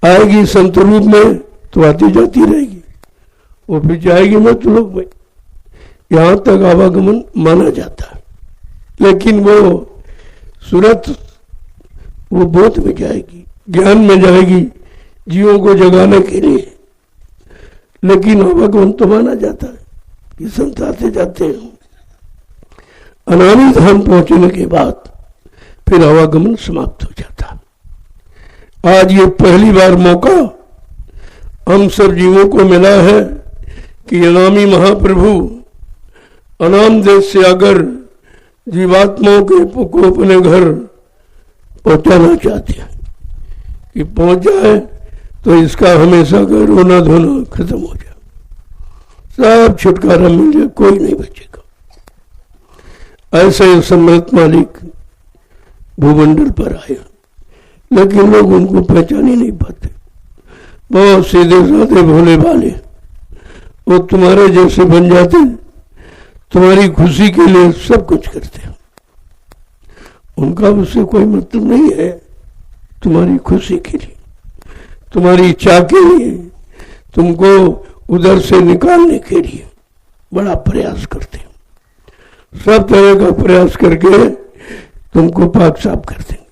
आएगी संत रूप में तो आती जाती रहेगी, वो फिर जाएगी मत लोग में। यहां तक आवागमन माना जाता है, लेकिन वो सूरत वो बोध में जाएगी, ज्ञान में जाएगी, जीवों को जगाने के लिए। लेकिन आवागमन तो माना जाता है कि संत आते जाते हैं। अनामी धाम पहुंचने के बाद फिर आवागमन समाप्त हो जाता। आज ये पहली बार मौका हम सब जीवों को मिला है कि अनामी महाप्रभु अनाम देश से अगर जीवात्माओं को अपने घर पहुंचाना चाहते हैं कि पहुंच जाए तो इसका हमेशा का रोना धोना खत्म हो जाए, सब छुटकारा मिल जाए, कोई नहीं बचेगा। ऐसे सम्राट मालिक भूमंडल पर आए, लेकिन लोग उनको पहचान ही नहीं पाते। बहुत सीधे साधे भोले भाले, वो तुम्हारे जैसे बन जाते, तुम्हारी खुशी के लिए सब कुछ करते हैं। उनका उससे कोई मतलब नहीं है, तुम्हारी खुशी के लिए, तुम्हारी इच्छा के लिए, तुमको उधर से निकालने के लिए बड़ा प्रयास करते हैं। सब तरह का प्रयास करके तुमको पाक साफ कर देंगे।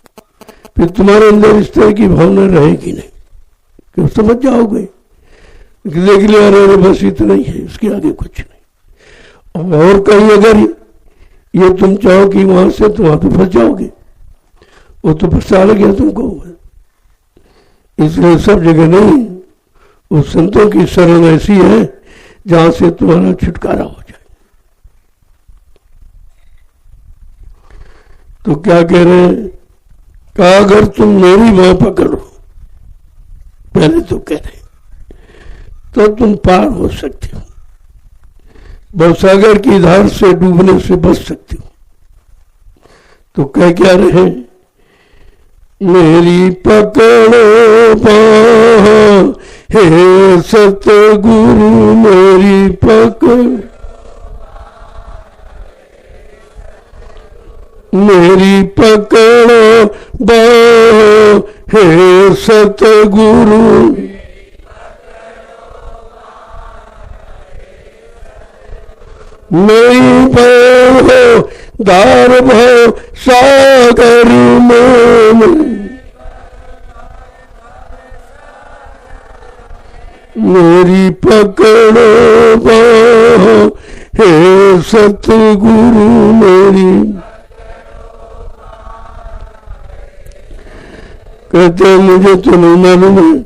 फिर तुम्हारे अंदर इस तरह की भावना रहेगी नहीं कि समझ जाओगे, देख लिया अरे बस इतना ही है, इसके आगे कुछ नहीं। और कहीं अगर ये तुम चाहो कि वहां से तुम वहां तो फंस जाओगे, वो तो फंसा गया तुमको। इसलिए सब जगह नहीं, उस संतों की शरण ऐसी है जहां से तुम्हारा छुटकारा हो जाए। तो क्या कह रहे हैं, कहा अगर तुम मेरी बाह पकड़ो, पहले तो कह रहे तो तुम पार हो सकते हो, भवसागर की धार से डूबने से बच सकते हो। तो कह क्या रहे, मेरी पकड़ो बाह हे सतगुरु, मेरी पकड़ मेरी पकड़ो बाहों हे सतगुरु, मेरी बाहों दार भव सागर में, मेरी पकड़ो बाहों हे सतगुरु मेरी। कहते हैं मुझे तो नहीं मालूम है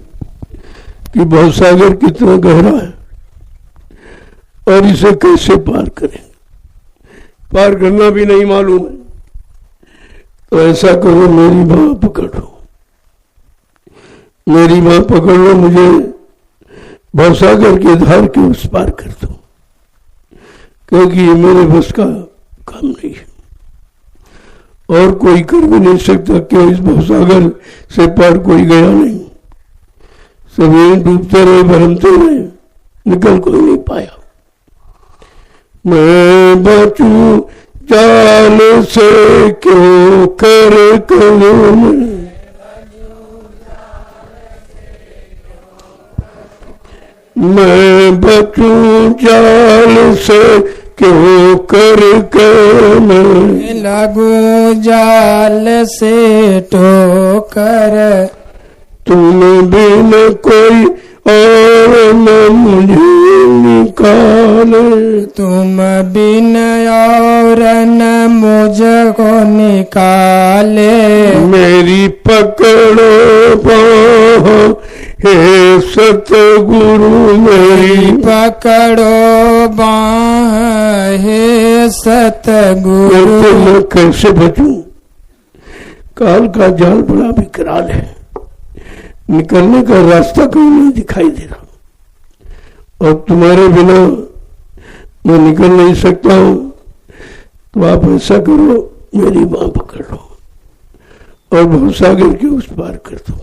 कि भवसागर कितना गहरा है और इसे कैसे पार करें, पार करना भी नहीं मालूम है। तो ऐसा करो, मेरी बाह पकड़ो, मेरी बाह पकड़ लो, मुझे भवसागर के धार के उस पार कर दो, क्योंकि ये मेरे बस का काम नहीं है और कोई कर भी नहीं सकता। क्यों? इस भवसागर से पार कोई गया नहीं, सब यही डूबते रहे, भरमते रहे, निकल कोई नहीं पाया। मैं बचूं जाल से क्यों कर करूं, मैं बचूं जाल से क्यों कर मैं लगू जाल से ठोकर, तुम बिन कोई और न मुझे निकाले, तुम बिन और न मुझको निकाले। मेरी पकड़ो बाहों हे सतगुरु, मेरी पकड़ो बाह हे सतगुरु। तो मैं कैसे बचूं? काल का जाल बड़ा विकराल है, निकलने का रास्ता कहीं नहीं दिखाई दे रहा और तुम्हारे बिना मैं निकल नहीं सकता हूं। तो आप ऐसा करो, मेरी बाह पकड़ लो और भवसागर के उस पार कर दो।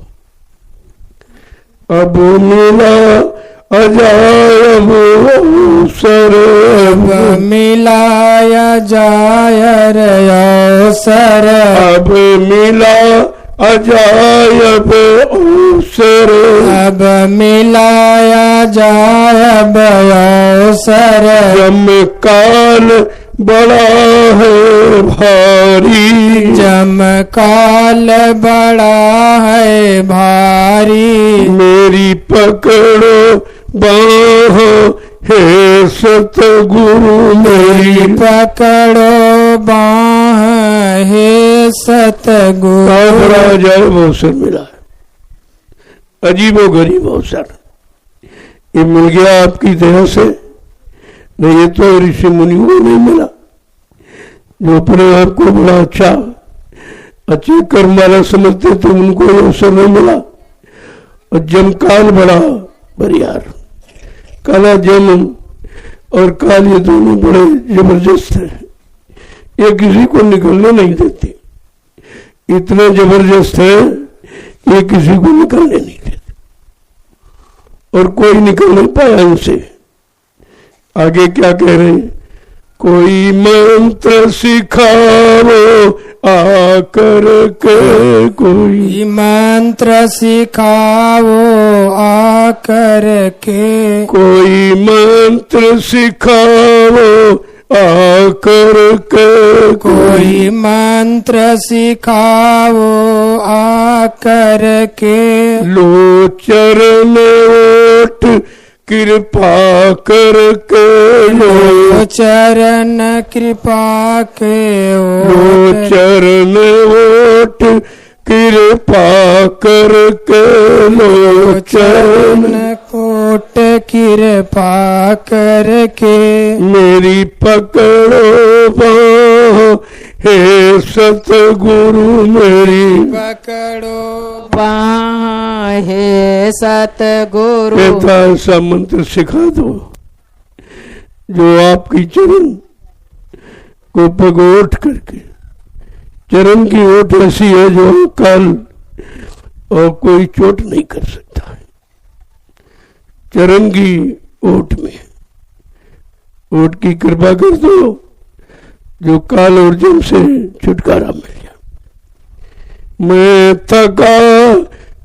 अब मिला अजायब अवसर, अब मिलाया जाय अवसर, अब मिला अजायब अवसर, अब मिलाया जाय अवसर। जम काल बड़ा है भारी, जम काल बड़ा है भारी। मेरी पकड़ो बाहों हे सतगुरु, मेरी पकड़ो बाह हे सतगुरु। बड़ा अजायब अवसर मिला है, अजीबो गरीब अवसर ये मिल गया आपकी दया से। नहीं ये तो ऋषि मुनियों को नहीं मिला, जो अपने आप को बड़ा अच्छा अच्छे कर्म वाला समझते तो उनको ये अवसर नहीं मिला। और जम काल बड़ा बरियार, काला जम और काल ये दोनों बड़े जबरदस्त हैं, ये किसी को निकलने नहीं देते, इतने जबरदस्त है ये किसी को निकलने नहीं देते और कोई निकल नहीं पाया इनसे। आगे क्या कह रहे हैं? कोई मंत्र सिखाओ आकर के, कोई मंत्र सिखाओ आकर के, कोई मंत्र सिखाओ आकर के, कोई मंत्र सिखाओ आकर के। लो चरण ओट कृपा करके, लो चरण कृपा के लो चरण ओट कृपा करके, लो चरण कोट कृपा करके। मेरी पकड़ो बाहों हे सतगुरु, मेरी पकड़ो बाह हे सतगुरु। ऐसा मंत्र सिखा दो जो आपकी चरण को पगोट करके, चरण की ओट ऐसी है जो काल और कोई चोट नहीं कर सकता है। चरण की ओट में ओट की कृपा कर दो जो काल और जम से छुटकारा मिल जाए। मैं थका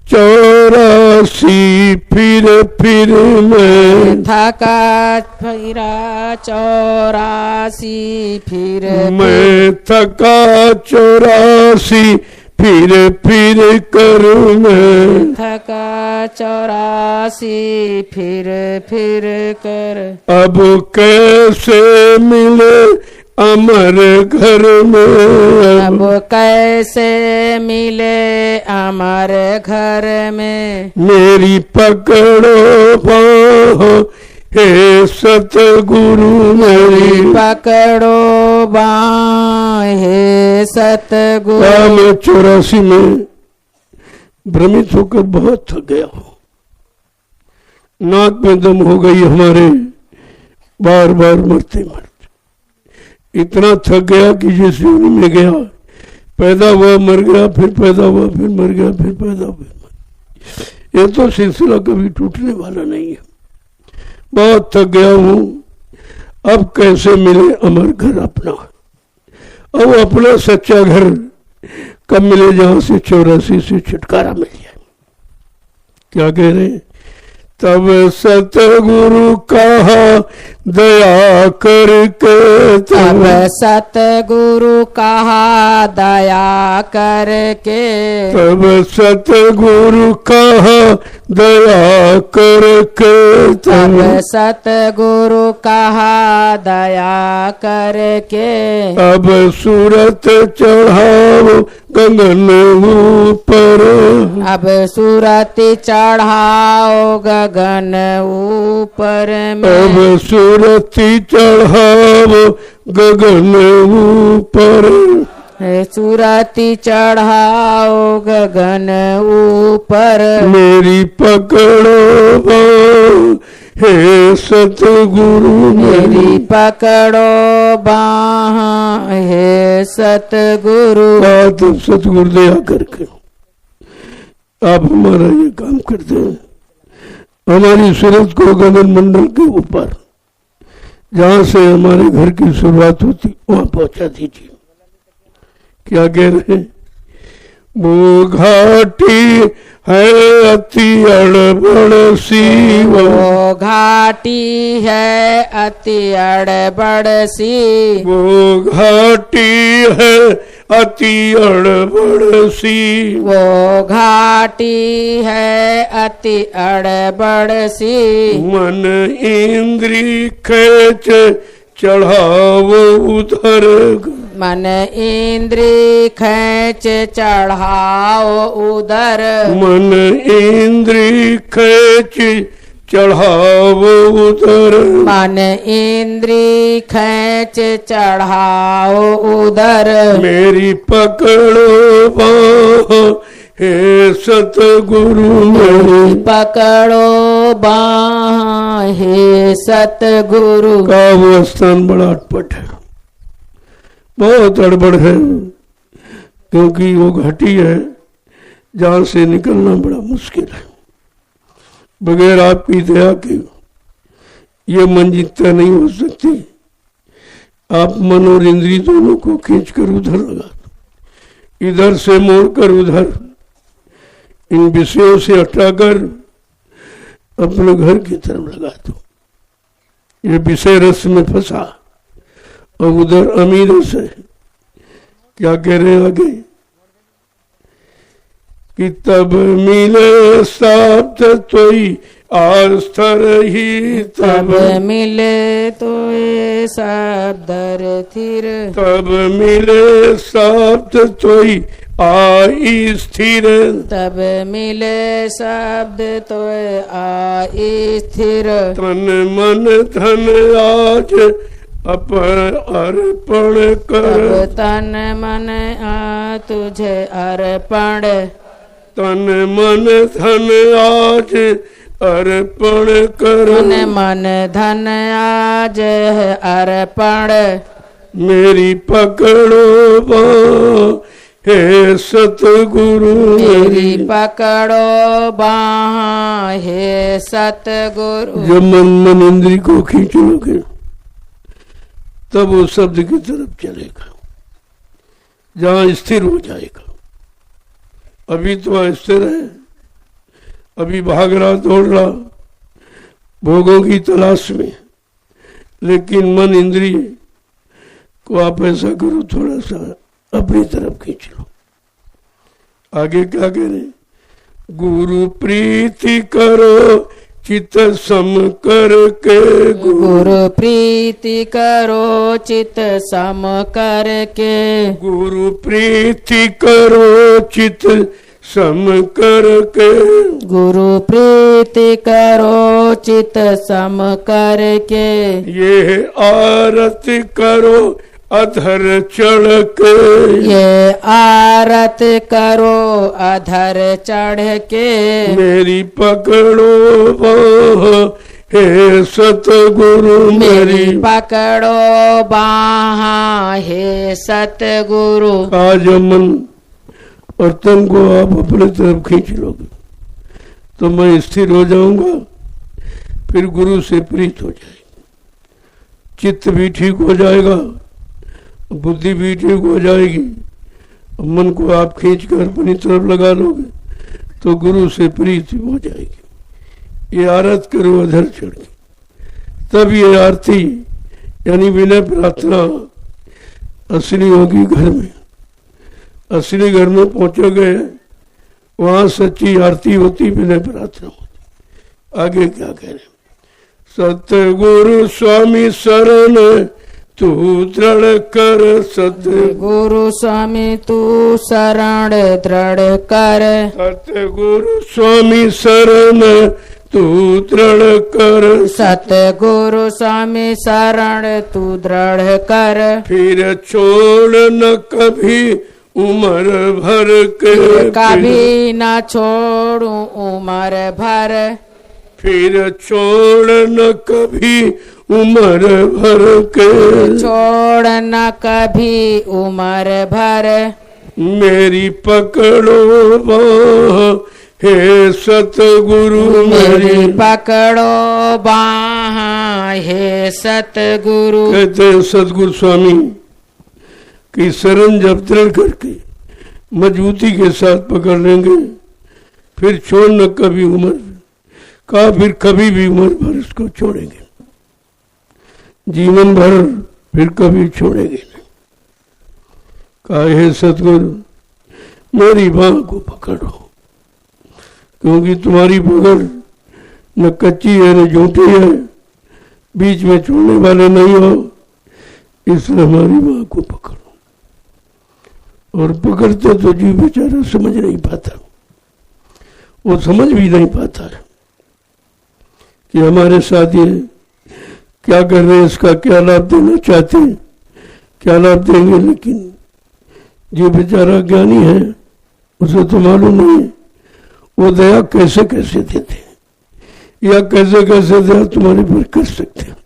84 फिर मैं थका फिरा 84 फिर मैं थका 84 फिर करूँ मैं थका 84 फिर कर। अब कैसे मिले अमर घर में अब कैसे मिले अमर घर में मेरी पकड़ो बाह हे सतगुरु मेरी पकड़ो बाह हे सतगुरु। मैं 84 में भ्रमित होकर बहुत थक गया हूँ। नाक में दम हो गई हमारे, बार बार मरते मरते इतना थक गया कि जिस योनि में गया, पैदा हुआ मर गया, फिर पैदा हुआ, फिर मर गया, फिर पैदा हुआ, फिर मर। ये तो सिलसिला कभी टूटने वाला नहीं है। बहुत थक गया हूँ। अब कैसे मिले अमर घर अपना। अब अपना सच्चा घर कब मिले जहां से 84 से छुटकारा मिल जाए। क्या कह रहे हैं? तब सतगुरु कहा दया करके, तब सतगुरु कहा दया करके, तब सतगुरु कहा दया करके, तब सतगुरु कहा दया करके। अब सूरत चढ़ाओ गगन ऊपर, अब सूरत चढ़ाओ गगन ऊपर में, अब सूरती चढ़ाओ गगन ऊपर, सूरती चढ़ाओ गगन ऊपर। मेरी पकड़ो बाँह हे सतगुरु मेरी पकड़ो बाँह हे सतगुरु। आप सतगुरु दया करके आप हमारा ये काम करते हैं। हमारी सूरत को गगन मंडल के ऊपर जहां से हमारे घर की शुरुआत होती वहां पहुंचा दीजिए। क्या कह रहे हैं? वो घाटी है अति अड़बड़ सी, वो घाटी है अति अड़बड़ सी, वो घाटी है अति अड़बड़ सी, वो घाटी है अति अड़बड़ सी। मन इंद्री खेच चढ़ाओ उधर, मन इंद्री खेच चढ़ाओ उधर, मन इंद्री खेच चढ़ाओ उधर, मन इंद्री खेच चढ़ाओ उधर। मेरी पकड़ो बाँह हे सतगुरु मेरी पकड़ो बाँह हे सतगुरु। का वो स्थान बड़ा अटपट है, बहुत अड़बड़ है, क्योंकि वो घाटी है जहां से निकलना बड़ा मुश्किल है। बगैर आपकी दया के ये मंजिलता नहीं हो सकती। आप मन और इंद्री दोनों को खींचकर उधर लगा दो, इधर से मोड़कर उधर, इन विषयों से हटाकर अपने घर की तरफ लगा दो। ये विषय रस में फंसा और उधर अमीर से क्या कह रहे हैं आगे कि तब मिले साप्त तोई आस्तर ही, तब मिले तो ये सब दर थिर, तब मिले साप्त तोई आई स्थिर, तब मिले शब्द तो आई स्थिर। तन मन धन आज अर्पण कर, तब तन मन आ तुझे अर्पण, तन मन धन आज अर्पण कर, तन मन धन आज अर्पण। मेरी पकड़ो बाँह हे सतगुरु, मेरी पकड़ो बाँह हे सतगुरु। जब मन इंद्री को खींच लोगे तब वो शब्द की तरफ चलेगा, जहां स्थिर हो जाएगा। अभी तो वहां स्थिर है, अभी भाग रहा दौड़ रहा भोगों की तलाश में, लेकिन मन इंद्रिय को आप ऐसा करो, थोड़ा सा अपनी तरफ खींच लो। आगे क्या कह रहे? गुरु प्रीति करो चित सम करके, गुरु प्रीति करो चित सम करके, गुरु प्रीति करो चित सम करके, गुरु प्रीति करो चित सम करके, ये आरत करो अधर चढ़ के, ये आरत करो अधर चढ़ के, मेरी पकड़ो बाह हे सतगुरु, मेरी पकड़ो बाह हे सतगुरु। आज मन और तन को आप अपने तरफ खींच लोगे तो मैं स्थिर हो जाऊंगा, फिर गुरु से प्रीत हो जाएगी, चित्त भी ठीक हो जाएगा, बुद्धि भी ठीक हो जाएगी। मन को आप खींच कर अपनी तरफ लगा लोगे तो गुरु से प्रीति हो जाएगी। ये आरत करो अधर चढ़ के, तब ये आरती यानी विनय प्रार्थना असली होगी घर में। असली घर में पहुंचोगे वहां सच्ची आरती होती, विनय प्रार्थना होती। आगे क्या कह रहे? सतगुरु स्वामी शरण तू दृढ़ कर, सतगुरु स्वामी तू शरण दृढ़ कर, सतगुरु स्वामी शरण तू दृढ़ कर, सतगुरु स्वामी शरण तू दृढ़ कर, फिर छोड़ न कभी उम्र भर के, कभी न छोड़ू उम्र भर, फिर छोड़ न कभी उम्र भर के, छोड़ न कभी उम्र भर, मेरी पकड़ो बाह हे सतगुरु, मेरी पकड़ो बाह हे सतगुरु। कहते हैं सतगुरु स्वामी की शरण जब दृढ़ करके मजबूती के साथ पकड़ लेंगे, फिर छोड़ न कभी उम्र का, फिर कभी भी उम्र भर इसको छोड़ेंगे, जीवन भर फिर कभी छोड़ेंगे नहीं। कहा हे सतगुरु मेरी बाह को पकड़ो, क्योंकि तुम्हारी पकड़ न कच्ची है न झूठी है, बीच में छोड़ने वाले नहीं हो, इसलिए हमारी बाह को पकड़ो। और पकड़ते तो जीव बेचारा समझ नहीं पाता, वो समझ भी नहीं पाता है कि हमारे साथ ये क्या कर रहे हैं, इसका क्या लाभ देना चाहते हैं, क्या लाभ देंगे। लेकिन जो बेचारा ज्ञानी है उसे तो मालूम नहीं है वो दया कैसे कैसे देते हैं या कैसे कैसे दया तुम्हारे पर कर सकते हैं।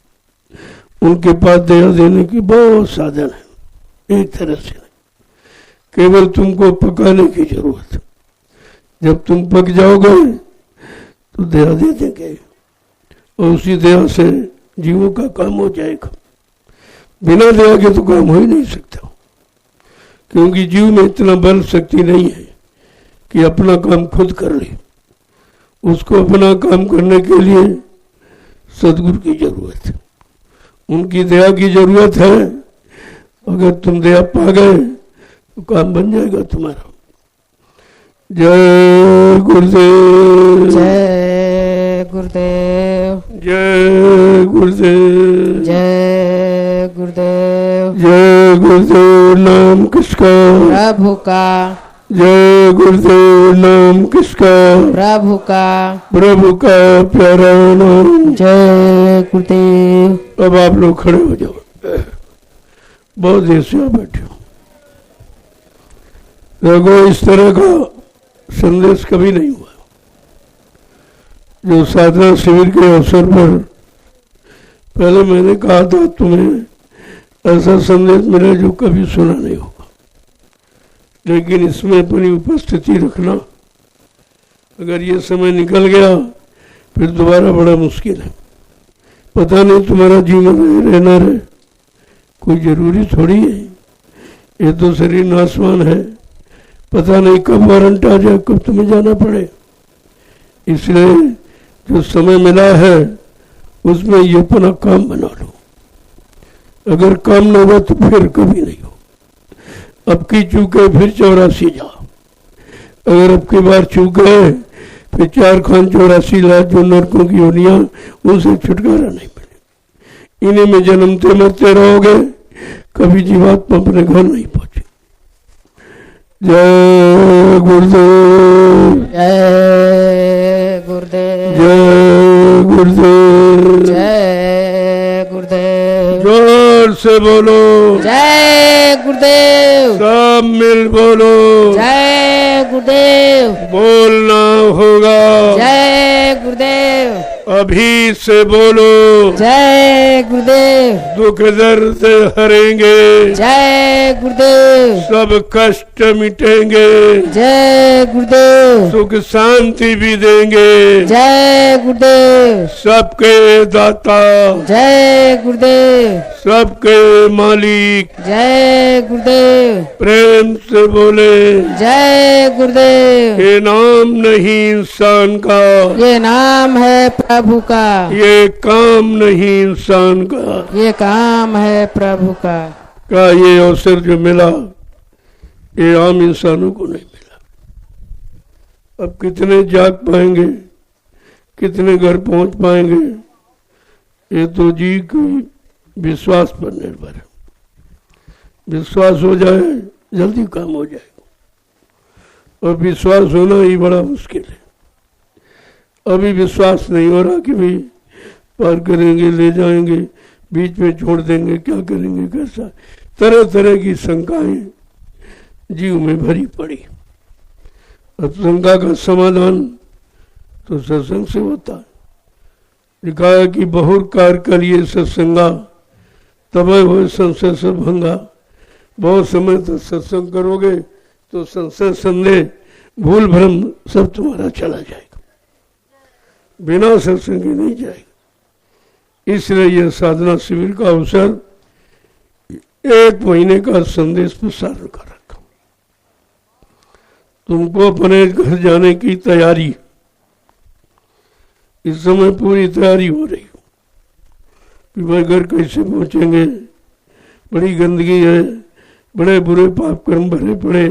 उनके पास दया देने की बहुत साधन है, एक तरह से केवल तुमको पकाने की जरूरत है। जब तुम पक जाओगे तो दया दे देंगे और उसी दया से जीवों का काम हो जाएगा। बिना दया के तो काम हो ही नहीं सकता, क्योंकि जीव में इतना बल शक्ति नहीं है कि अपना काम खुद कर ले। उसको अपना काम करने के लिए सदगुरु की जरूरत है, उनकी दया की जरूरत है। अगर तुम दया पा गए तो काम बन जाएगा तुम्हारा। जय गुरुदेव, जय गुरुदेव, जय गुरुदेव, जय गुरुदेव, जय गुरुदेव। नाम किसका? प्रभु का। जय गुरुदेव। नाम किसका? प्रभु का। प्रभु का प्यारा नाम। जय गुरुदेव। अब आप लोग खड़े हो जाओ, बहुत देर से आप बैठे हो। देखो इस तरह का संदेश कभी नहीं हुआ जो साधना शिविर के अवसर पर पहले मैंने कहा था तुम्हें ऐसा संदेश मिला जो कभी सुना नहीं होगा। लेकिन इसमें अपनी उपस्थिति रखना, अगर ये समय निकल गया फिर दोबारा बड़ा मुश्किल है। पता नहीं तुम्हारा जीवन रहे न रहे, कोई जरूरी थोड़ी है, ये तो शरीर नाशवान है, पता नहीं कब वारंट आ जाए, कब तुम्हें जाना पड़े। इसलिए जो समय मिला है उसमें ये अपना काम बना लो। अगर काम न हुआ तो फिर कभी नहीं हो। अब की चूके फिर 84 जा, अगर अब की बार चूक गए फिर 4 खान 84 लाख जो नरकों की योनियां, उनसे छुटकारा नहीं मिले। इन्हीं में जन्मते मरते रहोगे, कभी जीवात्मा अपने घर नहीं पहुंचे। जय गुरुदेव, जय गुरुदेव, जय गुरुदेव, जय गुरुदेव। जोर से बोलो, जय गुरुदेव। सब मिल बोलो, जय गुरुदेव। बोलना होगा, जय गुरुदेव। अभी से बोलो, जय गुरुदेव। दुख दर्द हरेंगे, जय गुरुदेव। सब कष्ट मिटेंगे, जय गुरुदेव। सुख शांति भी देंगे, जय गुरुदेव। सबके दाता, जय गुरुदेव। सबके मालिक। जय गुरुदेव। प्रेम से बोले, जय गुरुदेव। ये नाम नहीं इंसान का, ये नाम है प्रभु का, ये काम नहीं इंसान का। ये काम है प्रभु का। ये अवसर जो मिला ये आम इंसानों को नहीं मिला। अब कितने जाग पाएंगे, कितने घर पहुंच पाएंगे, ये तो जी की विश्वास पर निर्भर है। विश्वास हो जाए जल्दी काम हो जाएगा, और विश्वास होना ही बड़ा मुश्किल है। अभी विश्वास नहीं हो रहा कि भाई पार करेंगे, ले जाएंगे, बीच में छोड़ देंगे, क्या करेंगे, कैसा, तरह तरह की शंकाएं जीव में भरी पड़ी। अब शंका का समाधान तो सत्संग से होता है। लिखा है कि बहुर कार करिए सत्संगा, तब हो संशय सब भंगा। बहुत समय तक सत्संग करोगे तो संशय संदेह भूल भ्रम सब तुम्हारा चला जाएगा, बिना सत्संग के नहीं जाएगा। इसलिए यह साधना शिविर का अवसर 1 महीने का संदेश प्रसारण कर रखा। तुमको अपने घर जाने की तैयारी, इस समय पूरी तैयारी हो रही हो कि भाई घर कैसे पहुंचेंगे, बड़ी गंदगी है, बड़े बुरे पाप कर्म भरे पड़े,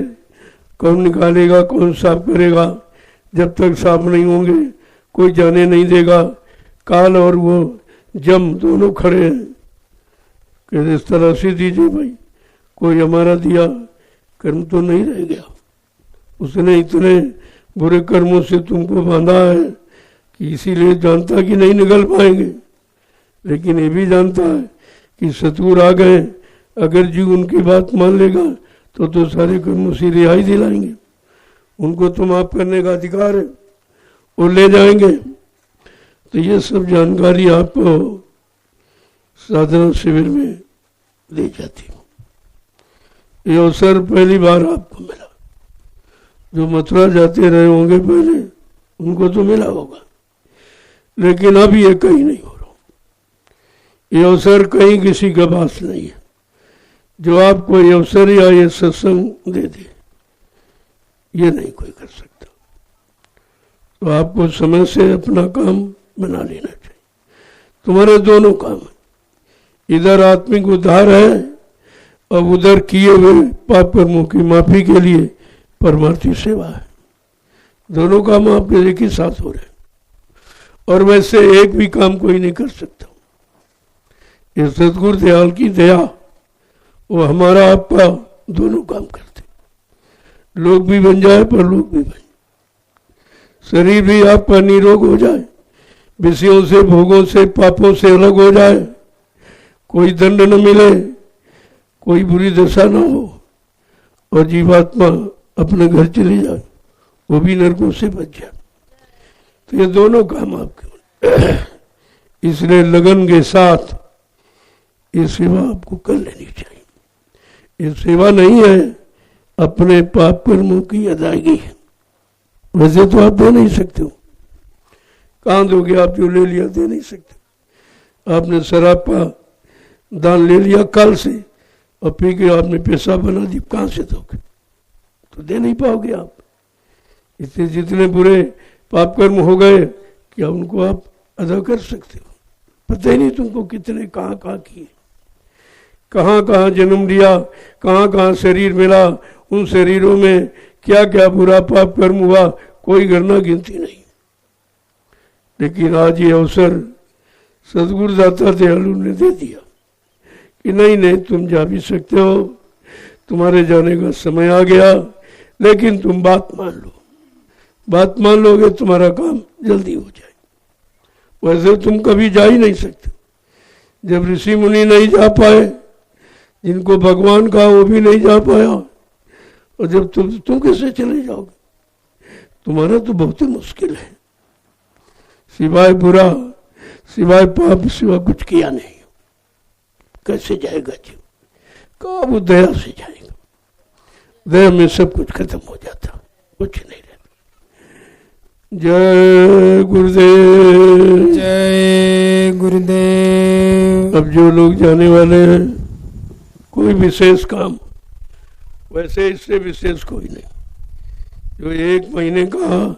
कौन निकालेगा, कौन साफ करेगा, जब तक साफ नहीं होंगे कोई जाने नहीं देगा। काल और वो जम दोनों खड़े हैं कि इस तरह से दीजिए भाई, कोई हमारा दिया कर्म तो नहीं रह गया। उसने इतने बुरे कर्मों से तुमको बांधा है कि इसीलिए जानता कि नहीं निकल पाएंगे, लेकिन ये भी जानता है कि सतगुरु आ गए, अगर जीव उनकी बात मान लेगा तो सारे कर्मों से रिहाई दिलाएंगे। उनको तो माफ करने का अधिकार है, वो ले जाएंगे। तो ये सब जानकारी आपको साधना शिविर में दी जाती है। ये अवसर पहली बार आपको मिला। जो मथुरा जाते रहे होंगे पहले, उनको तो मिला होगा, लेकिन अब ये कहीं नहीं हो रहा। ये अवसर कहीं किसी के पास नहीं है। जो आपको ये अवसर या ये सत्संग दे दे, ये नहीं कोई कर सकता। तो आपको समय से अपना काम बना लेना चाहिए। तुम्हारे दोनों काम है, इधर आत्मिक उद्धार है और उधर किए हुए पाप कर्मों की माफी के लिए परमार्थी सेवा है। दोनों काम आपके एक ही साथ हो रहे, और वैसे एक भी काम कोई नहीं कर सकता। ये सतगुरु दयाल की दया, वो हमारा आपका दोनों काम करते। लोग भी बन जाए पर लोग भी बन, शरीर भी आपका निरोग हो जाए, विषयों से, भोगों से, पापों से अलग हो जाए, कोई दंड न मिले, कोई बुरी दशा न हो, और जीवात्मा अपने घर चली जाए, वो भी नरकों से बच जाए। तो ये दोनों काम आपके, इसलिए लगन के साथ ये सेवा आपको कर लेनी चाहिए। ये सेवा नहीं है, अपने पाप कर्मों की अदायगी है। वैसे तो आप दे नहीं सकते हो, कहाँ दोगे आप? जो ले लिया दे नहीं सकते। आपने शराब का दान ले लिया काल से और पी के आपने पेशाब बना दी, कहाँ से दोगे? तो दे नहीं पाओगे आप। इससे जितने बुरे पाप कर्म हो गए क्या उनको आप अदा कर सकते हो? पता ही नहीं तुमको कितने कहाँ कहाँ किए, कहाँ कहाँ जन्म लिया, कहाँ कहाँ शरीर मिला, उन शरीरों में क्या क्या बुरा पाप कर्म हुआ, कोई गणना गिनती नहीं। लेकिन आज ये अवसर सदगुरुदाता दयालु ने दे दिया कि नहीं नहीं तुम जा भी सकते हो, तुम्हारे जाने का समय आ गया, लेकिन तुम बात मान लो। बात मान लोगे तुम्हारा काम जल्दी हो जाए। वैसे तुम कभी जा ही नहीं सकते। जब ऋषि मुनि नहीं जा पाए, जिनको भगवान कहा वो भी नहीं जा पाया, और जब तुम कैसे चले जाओगे? तुम्हारा तो बहुत ही मुश्किल है। सिवाय बुरा, सिवाय पाप, सिवा कुछ किया नहीं, कैसे जाएगा जीव? कहा वो दया से जाएगा। दया में सब कुछ खत्म हो जाता, कुछ नहीं रहता। जय गुरुदेव, जय गुरुदेव। अब जो लोग जाने वाले हैं, कोई विशेष काम, वैसे इससे विशेष कोई नहीं। जो 1 महीने का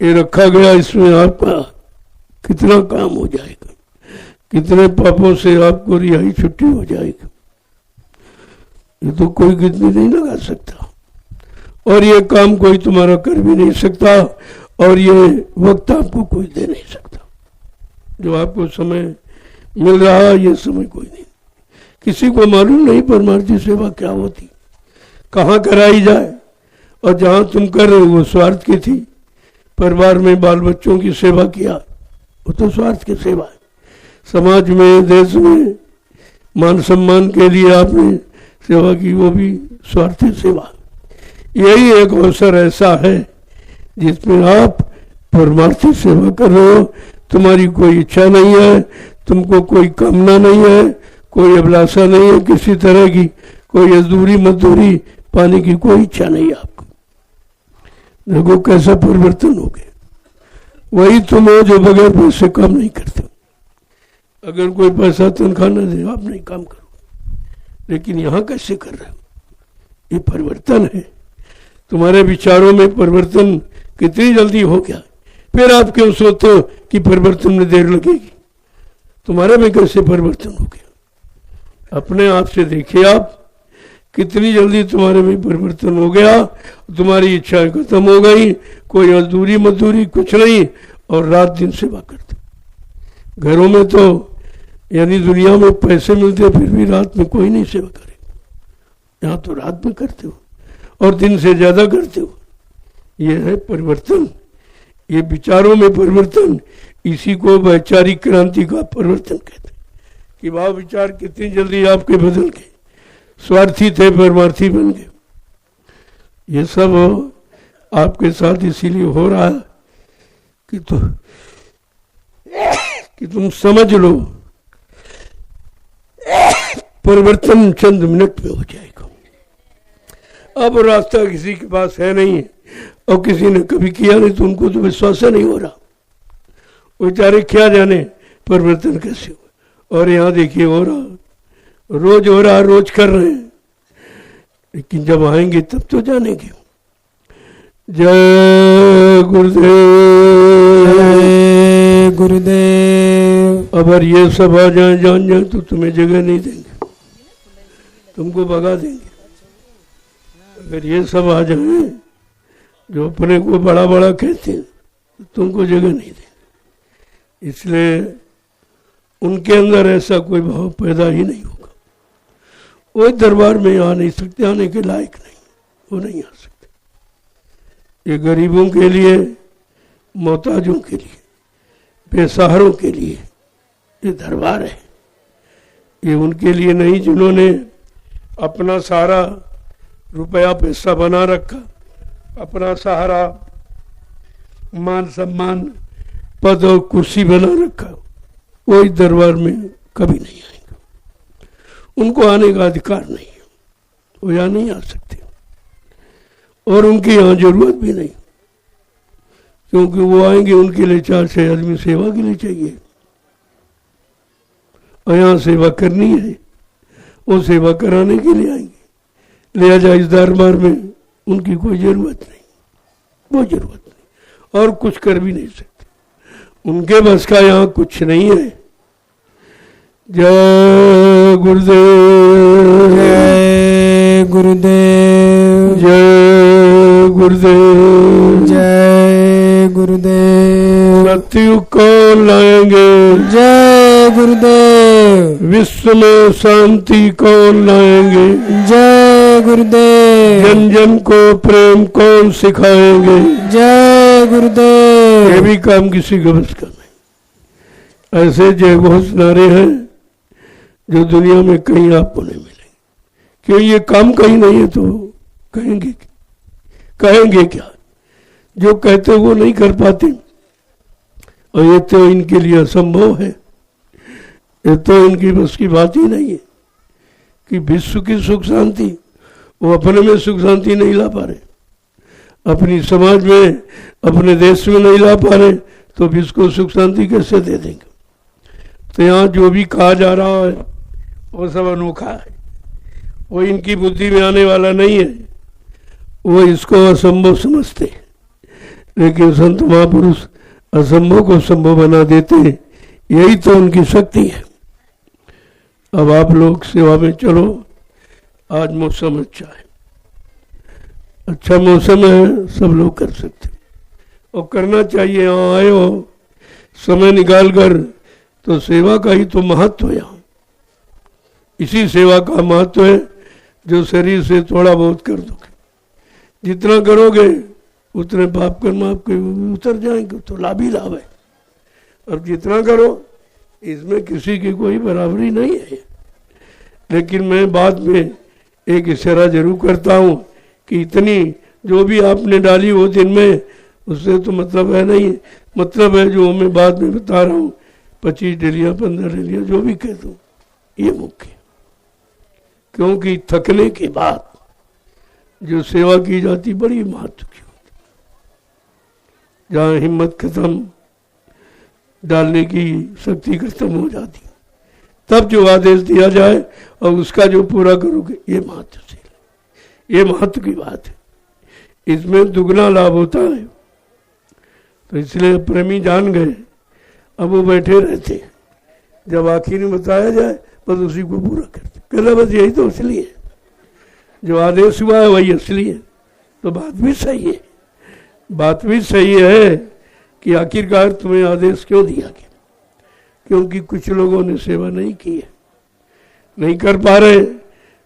ये रखा गया, इसमें आपका कितना काम हो जाएगा, कितने पापों से आपको रिहाई छुट्टी हो जाएगी, ये तो कोई गिनती नहीं लगा सकता। और ये काम कोई तुम्हारा कर भी नहीं सकता, और ये वक्त आपको कोई दे नहीं सकता। जो आपको समय मिल रहा है, ये समय कोई नहीं। किसी को मालूम नहीं परमार्थी सेवा क्या होती, कहाँ कराई जाए। और जहाँ तुम कर रहे हो वो स्वार्थ की थी। परिवार में बाल बच्चों की सेवा किया, वो तो स्वार्थ की सेवा है। समाज में, देश में मान सम्मान के लिए आपने सेवा की, वो भी स्वार्थी सेवा। यही एक अवसर ऐसा है जिसमें आप परमार्थी सेवा कर रहे हो। तुम्हारी कोई इच्छा नहीं है, तुमको कोई कामना नहीं है, कोई अभिलाषा नहीं है किसी तरह की, कोई अधूरी मजदूरी पाने की कोई इच्छा नहीं है आपको। देखो कैसा परिवर्तन हो गया। वही तुम हो जो बगैर पैसे काम नहीं करते। अगर कोई पैसा तनख्वाह न दे, आप नहीं काम करो, लेकिन यहाँ कैसे कर रहे हो? ये परिवर्तन है। तुम्हारे विचारों में परिवर्तन कितनी जल्दी हो गया। फिर आप क्यों सोचते हो कि परिवर्तन में देर लगेगी? तुम्हारे में कैसे परिवर्तन हो गया? अपने आप से देखिए आप कितनी जल्दी तुम्हारे में परिवर्तन हो गया। तुम्हारी इच्छा खत्म हो गई, कोई अधूरी मजदूरी कुछ नहीं, और रात दिन सेवा करते। घरों में तो यानी दुनिया में पैसे मिलते फिर भी रात में कोई नहीं सेवा करे। यहाँ तो रात में करते हो और दिन से ज्यादा करते हो। ये है परिवर्तन, ये विचारों में परिवर्तन। इसी को वैचारिक क्रांति का परिवर्तन कहते हैं कि वह विचार कितनी जल्दी आपके बदल गए। स्वार्थी थे परमार्थी बन गए। ये सब आपके साथ इसीलिए हो रहा है कि तुम समझ लो परिवर्तन चंद मिनट में हो जाएगा। अब रास्ता किसी के पास है नहीं, और किसी ने कभी किया नहीं, तो उनको तो विश्वास नहीं हो रहा। बेचारे क्या जाने परिवर्तन कैसे हो। और यहाँ देखिए हो रहा, रोज हो रहा, रोज कर रहे हैं, लेकिन जब आएंगे तब तो जानेंगे। जय गुरुदेव, जय गुरुदेव। अगर ये सब आ जाए, जान जाए, तो तुम्हें जगह नहीं देंगे, तुमको भगा देंगे। अगर ये सब आ जाए जो अपने को बड़ा बड़ा कहते हैं, तो तुमको जगह नहीं देंगे। इसलिए उनके अंदर ऐसा कोई भाव पैदा ही नहीं होगा। वो दरबार में आ नहीं सकते, आने के लायक नहीं, वो नहीं आ सकते। ये गरीबों के लिए, मोहताजों के लिए, बेसहारों के लिए ये दरबार है। ये उनके लिए नहीं जिन्होंने अपना सारा रुपया पैसा बना रखा, अपना सहारा मान सम्मान पद और कुर्सी बना रखा, वो इस दरबार में कभी नहीं आएंगे। उनको आने का अधिकार नहीं है, वो यहाँ नहीं आ सकते, और उनकी यहाँ जरूरत भी नहीं, क्योंकि वो आएंगे उनके लिए 4-6 आदमी सेवा के लिए चाहिए। और यहाँ सेवा करनी है, वो सेवा कराने के लिए आएंगे। लिहाजा इस दरबार में उनकी कोई ज़रूरत नहीं, कोई ज़रूरत नहीं, और कुछ कर भी नहीं सकते। उनके बस का यहाँ कुछ नहीं है। जय गुरुदेव, जय गुरुदेव, जय गुरुदेव, जय गुरुदेव। सतयुग कौन लाएंगे? जय गुरुदेव। विश्व में शांति कौन लाएंगे? जय गुरुदेव। जन जन को प्रेम कौन सिखाएंगे? जय गुरुदेव। ये भी काम किसी का बस का नहीं। ऐसे जय घोष नारे हैं जो दुनिया में कहीं आपको नहीं मिलेंगे। क्यों? ये काम कहीं नहीं है तो कहेंगे क्या? जो कहते वो नहीं कर पाते, और ये तो इनके लिए असंभव है। ये तो इनकी बस की बात ही नहीं है कि विश्व की सुख शांति, वो अपने में सुख शांति नहीं ला पा रहे, अपनी समाज में, अपने देश में नहीं ला पा रहे, तो विश्व को सुख शांति कैसे दे देंगे? तो यहाँ जो भी कहा जा रहा है वो सब अनोखा है, वो इनकी बुद्धि में आने वाला नहीं है, वो इसको असंभव समझते हैं। लेकिन संत महापुरुष असंभव को संभव बना देते हैं, यही तो उनकी शक्ति है। अब आप लोग सेवा में चलो। आज मौसम अच्छा है, अच्छा मौसम है, सब लोग कर सकते और करना चाहिए। यहाँ आए हो समय निकाल कर, तो सेवा का ही तो महत्व है। यहाँ इसी सेवा का महत्व है जो शरीर से थोड़ा बहुत कर दोगे। जितना करोगे उतने पाप कर्म आपके उतर जाएंगे, तो लाभ ही लाभ है। और जितना करो इसमें किसी की कोई बराबरी नहीं है। लेकिन मैं बाद में एक इशारा जरूर करता हूँ कि इतनी जो भी आपने डाली वो दिन में, उससे तो मतलब है नहीं। मतलब है जो मैं बाद में बता रहा हूँ, 25 डेलियाँ 15 डेलियाँ जो भी कह दूँ, ये मुख्य। क्योंकि थकने के बाद जो सेवा की जाती बड़ी महत्व की होती। जहाँ हिम्मत खत्म, डालने की शक्ति खत्म हो जाती, तब जो आदेश दिया जाए और उसका जो पूरा करोगे, ये महत्वशील है, ये महत्व की बात है। इसमें दुगना लाभ होता है। तो इसलिए प्रेमी जान गए। अब वो बैठे रहते, जब आखिर में बताया जाए बस उसी को पूरा करते। कहना बस यही तो असली है, जो आदेश हुआ है वही असली है। तो बात भी सही है, बात भी सही है कि आखिरकार तुम्हें आदेश क्यों दिया गया? क्योंकि कुछ लोगों ने सेवा नहीं की है, नहीं कर पा रहे।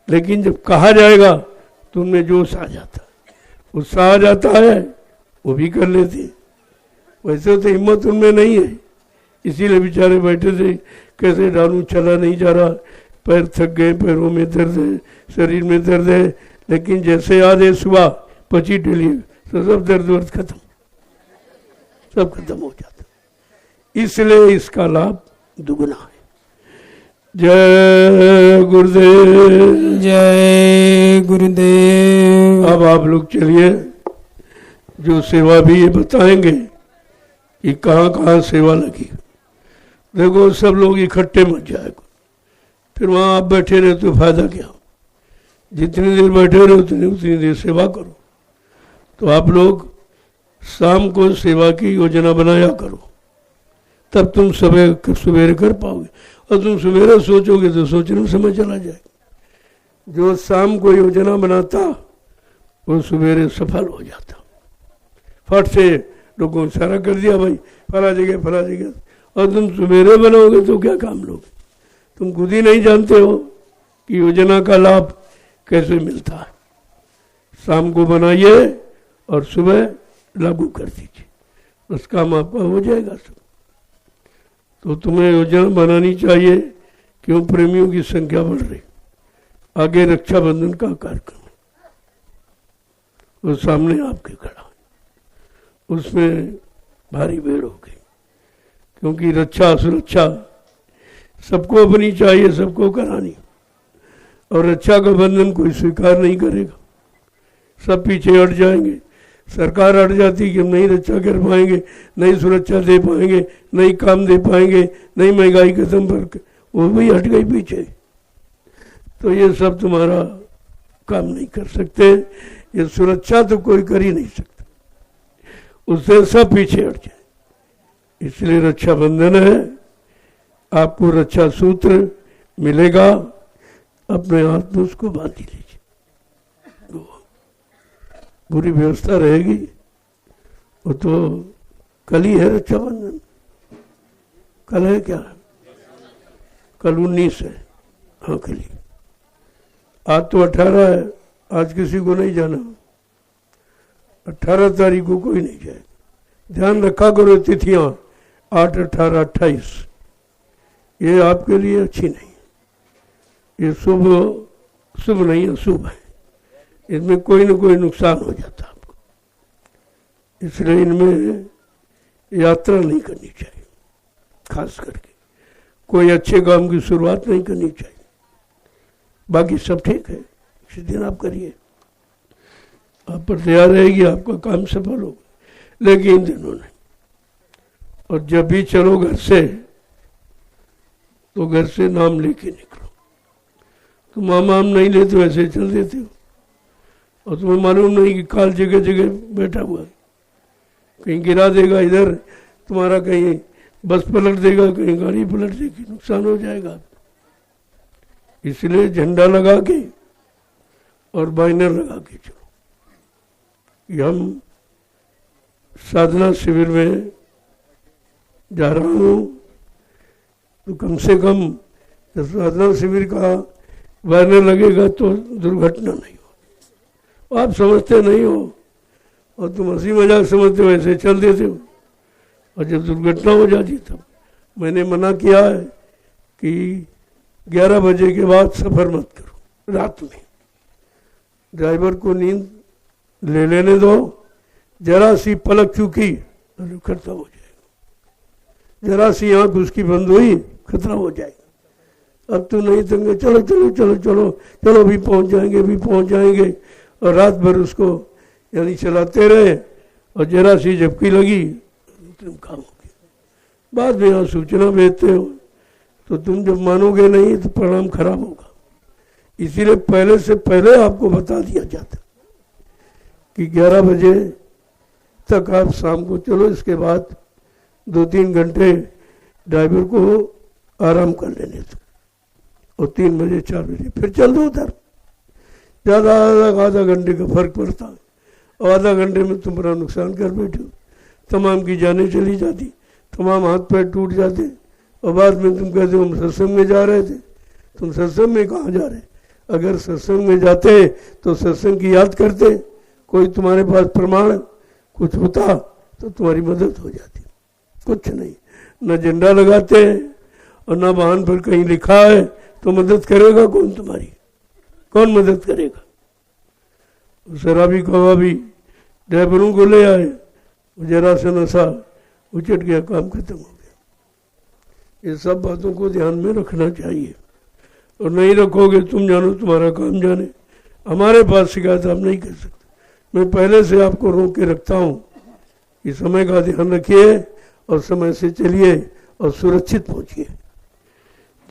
लेकिन जब कहा जाएगा तो उनमें जोश आ जाता, उत्साह आ जाता है, वो भी कर लेते। वैसे तो हिम्मत उनमें नहीं है, इसीलिए बेचारे बैठे थे, कैसे डालूं, चला नहीं जा रहा, पैर थक गए, पैरों में दर्द है, शरीर में दर्द है। लेकिन जैसे आदेश हुआ 25 डेली, तो सब दर्द वर्द खत्म, सब खत्म हो जाता। इसलिए इसका लाभ दुगना है। जय गुरुदेव, जय गुरुदेव। अब आप लोग चलिए, जो सेवा भी ये बताएंगे कि कहाँ कहाँ सेवा लगी। देखो सब लोग इकट्ठे मत जाएगा, फिर वहाँ आप बैठे रहे तो फायदा क्या? जितनी देर बैठे रहे उतनी देर सेवा करो। तो आप लोग शाम को सेवा की योजना बनाया करो, तब तुम सवेरे कर पाओगे। और तुम सवेरे सोचोगे तो सोचने में समय चला जाएगा। जो शाम को योजना बनाता वो सवेरे सफल हो जाता। फट से लोगों ने इशारा कर दिया, भाई फला जगह फला जगह, और तुम सवेरे बनाओगे तो क्या काम लोगे? तुम खुद ही नहीं जानते हो कि योजना का लाभ कैसे मिलता है। शाम को बनाइए और सुबह लागू कर दीजिए, बस काम आपका हो जाएगा सब। तो तुम्हें योजना बनानी चाहिए। क्यों? प्रेमियों की संख्या बढ़ रही। आगे रक्षाबंधन का कार्यक्रम वो सामने आपके खड़ा है, उसमें भारी भीड़ हो गई। क्योंकि रक्षा सुरक्षा सबको अपनी चाहिए, सबको करानी। और रक्षा का बंधन कोई स्वीकार नहीं करेगा, सब पीछे हट जाएंगे। सरकार हट जाती कि हम नहीं रक्षा कर पाएंगे, नहीं सुरक्षा दे पाएंगे, नहीं काम दे पाएंगे, नहीं महंगाई खत्म पर वो भी हट गई पीछे। तो ये सब तुम्हारा काम नहीं कर सकते, ये सुरक्षा तो कोई कर ही नहीं सकता, उससे सब पीछे हट जाए। इसलिए रक्षाबंधन है, आपको रक्षा सूत्र मिलेगा, अपने हाथ में उसको बांधी लीजिए। पूरी व्यवस्था रहेगी। वो तो कल ही है रक्षाबंधन, कल है क्या? कल 19 है। हाँ कल ही। आज तो 18 है, आज किसी को नहीं जाना। 18 तारीख को कोई नहीं जाए। ध्यान रखा करो तिथियां 8, 18, 28, ये आपके लिए अच्छी नहीं, ये शुभ नहीं, अशुभ है। इसमें कोई ना कोई नुकसान हो जाता है आपको, इसलिए इनमें यात्रा नहीं करनी चाहिए। खास करके कोई अच्छे काम की शुरुआत नहीं करनी चाहिए। बाकी सब ठीक है, इसी दिन आप करिए, आप पर दया रहेगी, आपका काम सफल होगा, लेकिन इन दिनों नहीं। और जब भी चलो घर से, तो घर से नाम लेके निकलो। तो माम नहीं लेते तो ऐसे चल देते हो, और तुम्हें मालूम नहीं कि काल जगह जगह बैठा हुआ है, कहीं गिरा देगा, इधर तुम्हारा कहीं बस पलट देगा, कहीं गाड़ी पलट देगी, नुकसान हो जाएगा। इसलिए झंडा लगा के और बैनर लगा के चलो कि हम साधना शिविर में जा रहा हूँ, तो कम से कम जब साधना शिविर का बैनर लगेगा तो दुर्घटना नहीं हो। आप समझते नहीं हो और तुम हंसी मजाक समझते हो, ऐसे चल देते हो, और जब दुर्घटना हो जाती तब मैंने मना किया है कि 11 बजे के बाद सफर मत करो रात में। ड्राइवर को नींद ले लेने दो, जरा सी पलक चूकी तो खतरा हो जाएगा, जरा सी आंख उसकी बंद हुई खतरा हो जाएगा। अब तो नहीं तंगे, चलो चलो चलो चलो चलो भी पहुंच जाएंगे, और रात भर उसको यानी चलाते रहे, और जरा सी झपकी लगी तुम काम हो गया। बाद में यहाँ सूचना भेजते हो, तो तुम जब मानोगे नहीं तो परिणाम खराब होगा। इसीलिए पहले से पहले आपको बता दिया जाता कि 11 बजे तक आप शाम को चलो, इसके बाद 2-3 घंटे ड्राइवर को आराम कर लेने दो, और 3 बजे 4 बजे फिर चल दो उधर। ज़्यादा आधा घंटे का फर्क पड़ता है, और आधा घंटे में तुम बड़ा नुकसान कर बैठे हो, तमाम की जानें चली जाती, तमाम हाथ पैर टूट जाते, और बाद में तुम कहते हो हम सत्संग में जा रहे थे। तुम सत्संग में कहाँ जा रहे? अगर सत्संग में जाते तो सत्संग की याद करते, कोई तुम्हारे पास प्रमाण कुछ होता तो तुम्हारी मदद हो जाती। कुछ नहीं, न झंडा लगाते और न वाहन पर कहीं लिखा है, तो मदद करेगा कौन तुम्हारी? कौन मदद करेगा? शराबी कबाबी ड्राइवरों को ले आए, जरा सा नशा उचट गया, काम खत्म हो गया। ये सब बातों को ध्यान में रखना चाहिए, और नहीं रखोगे तुम जानो तुम्हारा काम जाने। हमारे पास शिकायत आप नहीं कर सकते। मैं पहले से आपको रोक के रखता हूँ कि समय का ध्यान रखिए और समय से चलिए और सुरक्षित पहुँचिए।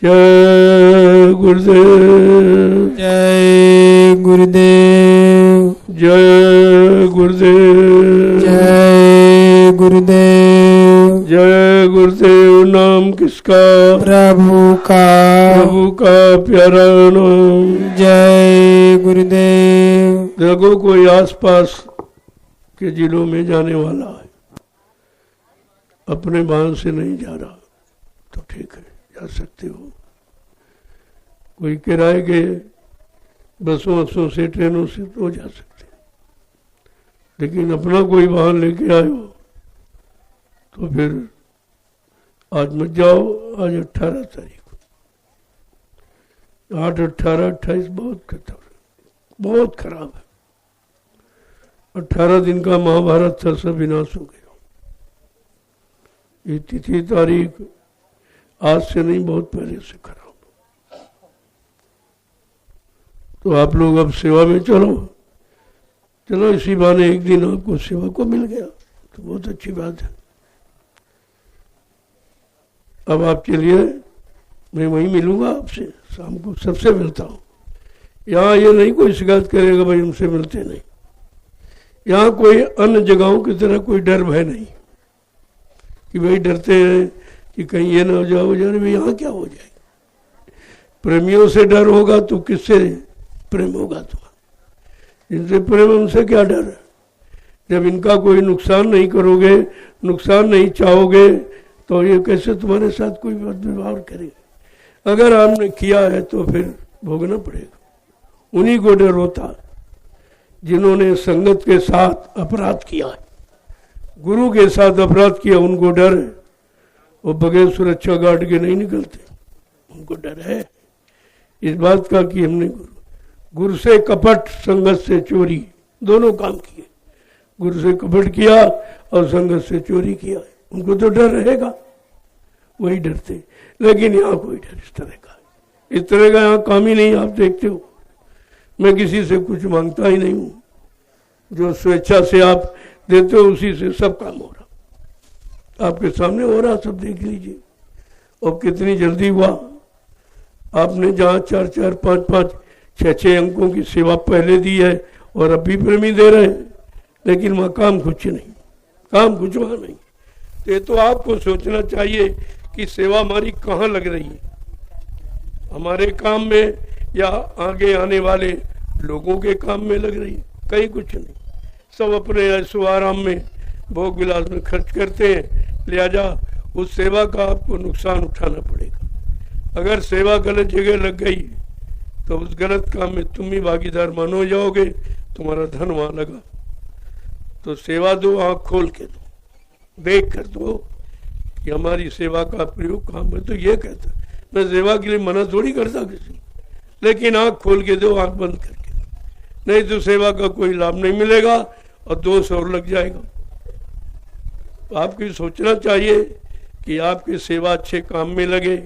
जय गुरुदेव, जय गुरुदेव, जय गुरुदेव, जय गुरुदेव, जय गुरुदेव। नाम किसका? प्रभु का, प्रभु का प्यारा नाम। जय गुरुदेव। देखो कोई आसपास के जिलों में जाने वाला है, अपने वाहन से नहीं जा रहा तो ठीक है, जा सकते हो। कोई किराए के बसों से ट्रेनों से तो जा सकते, लेकिन अपना कोई वाहन लेके आए हो तो फिर आज मत जाओ। आज 18 तारीख, 8, 18, 28 बहुत खराब है। 18 दिन का महाभारत था, सब विनाश हो गया। ये तिथि तारीख आज से नहीं, बहुत पहले से खराब। तो आप लोग अब सेवा में चलो, इसी बहाने एक दिन आपको सेवा को मिल गया तो बहुत अच्छी बात है। अब आप चलिए मैं वहीं मिलूंगा आपसे, शाम को सबसे मिलता हूँ। यहाँ ये नहीं कोई शिकायत करेगा भाई हमसे मिलते नहीं। यहाँ कोई अन्य जगहों की तरह कोई डर भय नहीं कि भाई डरते हैं कि कहीं ये ना हो जाओ भाई यहाँ क्या हो जाएगा। प्रेमियों से डर होगा तो किससे प्रेम होगा तुम्हारा? जिनसे प्रेम उनसे क्या डर है? जब इनका कोई नुकसान नहीं करोगे, नुकसान नहीं चाहोगे, तो ये कैसे तुम्हारे साथ कोई व्यवहार करेगा? अगर आपने किया है तो फिर भोगना पड़ेगा। उन्हीं को डर होता जिन्होंने संगत के साथ अपराध किया है, गुरु के साथ अपराध किया, उनको डर है। वो बगैर सुरक्षा गार्ड के नहीं निकलते, उनको डर है इस बात का कि हमने गुरु से कपट, संगत से चोरी, दोनों काम किए। गुरु से कपट किया और संगत से चोरी किया, उनको तो डर रहेगा, वही डरते। लेकिन यहाँ कोई डर इस तरह का, इस तरह का यहाँ काम ही नहीं। आप देखते हो मैं किसी से कुछ मांगता ही नहीं हूँ, जो स्वेच्छा से आप देते हो उसी से सब काम हो रहा, आपके सामने हो रहा, सब देख लीजिए। और कितनी जल्दी हुआ। आपने जहाँ 4-4, 5-5, 6-6 अंकों की सेवा पहले दी है और अब भी प्रेमी दे रहे हैं, लेकिन वहाँ काम कुछ नहीं, काम कुछ वहाँ नहीं। तो ये तो आपको सोचना चाहिए कि सेवा हमारी कहाँ लग रही है, हमारे काम में या आगे आने वाले लोगों के काम में लग रही है? कहीं कुछ नहीं। सब अपने ऐशो आराम में, भोग विलास में खर्च करते हैं, लिहाजा उस सेवा का आपको नुकसान उठाना पड़ेगा। अगर सेवा गलत जगह लग गई तो उस गलत काम में तुम ही भागीदार मानो जाओगे, तुम्हारा धन वहां लगा। तो सेवा दो, आंख खोल के दो, देख कर दो कि हमारी सेवा का प्रयोग काम है। तो ये कहता, मैं सेवा के लिए मना थोड़ी करता किसी, लेकिन आंख खोल के दो, आंख बंद करके, नहीं तो सेवा का कोई लाभ नहीं मिलेगा और दोष और लग जाएगा। तो आपको सोचना चाहिए कि आपकी सेवा अच्छे काम में लगे,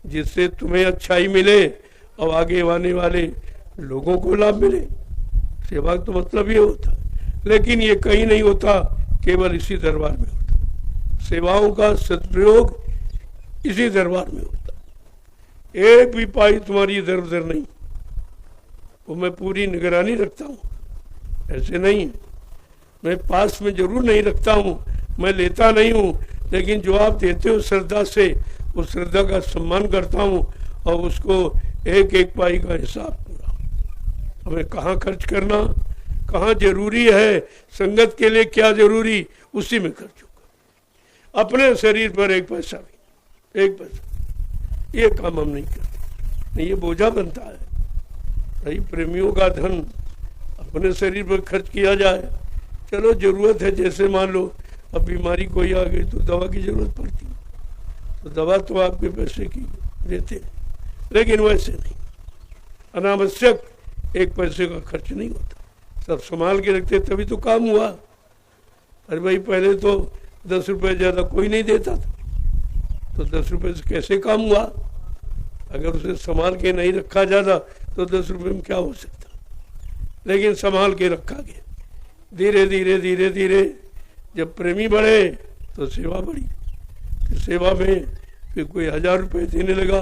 जिससे तुम्हें अच्छाई मिले और आगे आने वाले लोगों को लाभ मिले। सेवा तो मतलब ये होता, लेकिन ये कहीं नहीं होता, केवल इसी दरबार में होता। सेवाओं का सदुपयोग इसी दरबार में होता। एक भी पाई तुम्हारी इधर उधर नहीं, वो मैं पूरी निगरानी रखता हूँ। ऐसे नहीं, मैं पास में जरूर नहीं रखता हूँ, मैं लेता नहीं हूँ, लेकिन जो आप देते हो श्रद्धा से, उस श्रद्धा का सम्मान करता हूँ और उसको एक एक पाई का हिसाब पूरा, हमें कहाँ खर्च करना, कहाँ जरूरी है, संगत के लिए क्या जरूरी, उसी में खर्च होगा। अपने शरीर पर एक पैसा भी, एक पैसा, ये काम हम नहीं करते, नहीं, ये बोझा बनता है। भाई प्रेमियों का धन अपने शरीर पर खर्च किया जाए, चलो जरूरत है, जैसे मान लो अब बीमारी कोई आ गई तो दवा की जरूरत पड़ती है, तो दवा तो आपके पैसे की देते हैं, लेकिन वैसे नहीं, अनावश्यक एक पैसे का खर्च नहीं होता, सब संभाल के रखते, तभी तो काम हुआ। अरे भाई पहले तो 10 रुपये ज़्यादा कोई नहीं देता था, तो 10 रुपये से कैसे काम हुआ? अगर उसे संभाल के नहीं रखा जाता तो 10 रुपये में क्या हो सकता, लेकिन संभाल के रखा गया। धीरे धीरे धीरे धीरे जब प्रेमी बढ़े तो सेवा बढ़ी, फिर सेवा में फिर कोई 1000 रुपये देने लगा,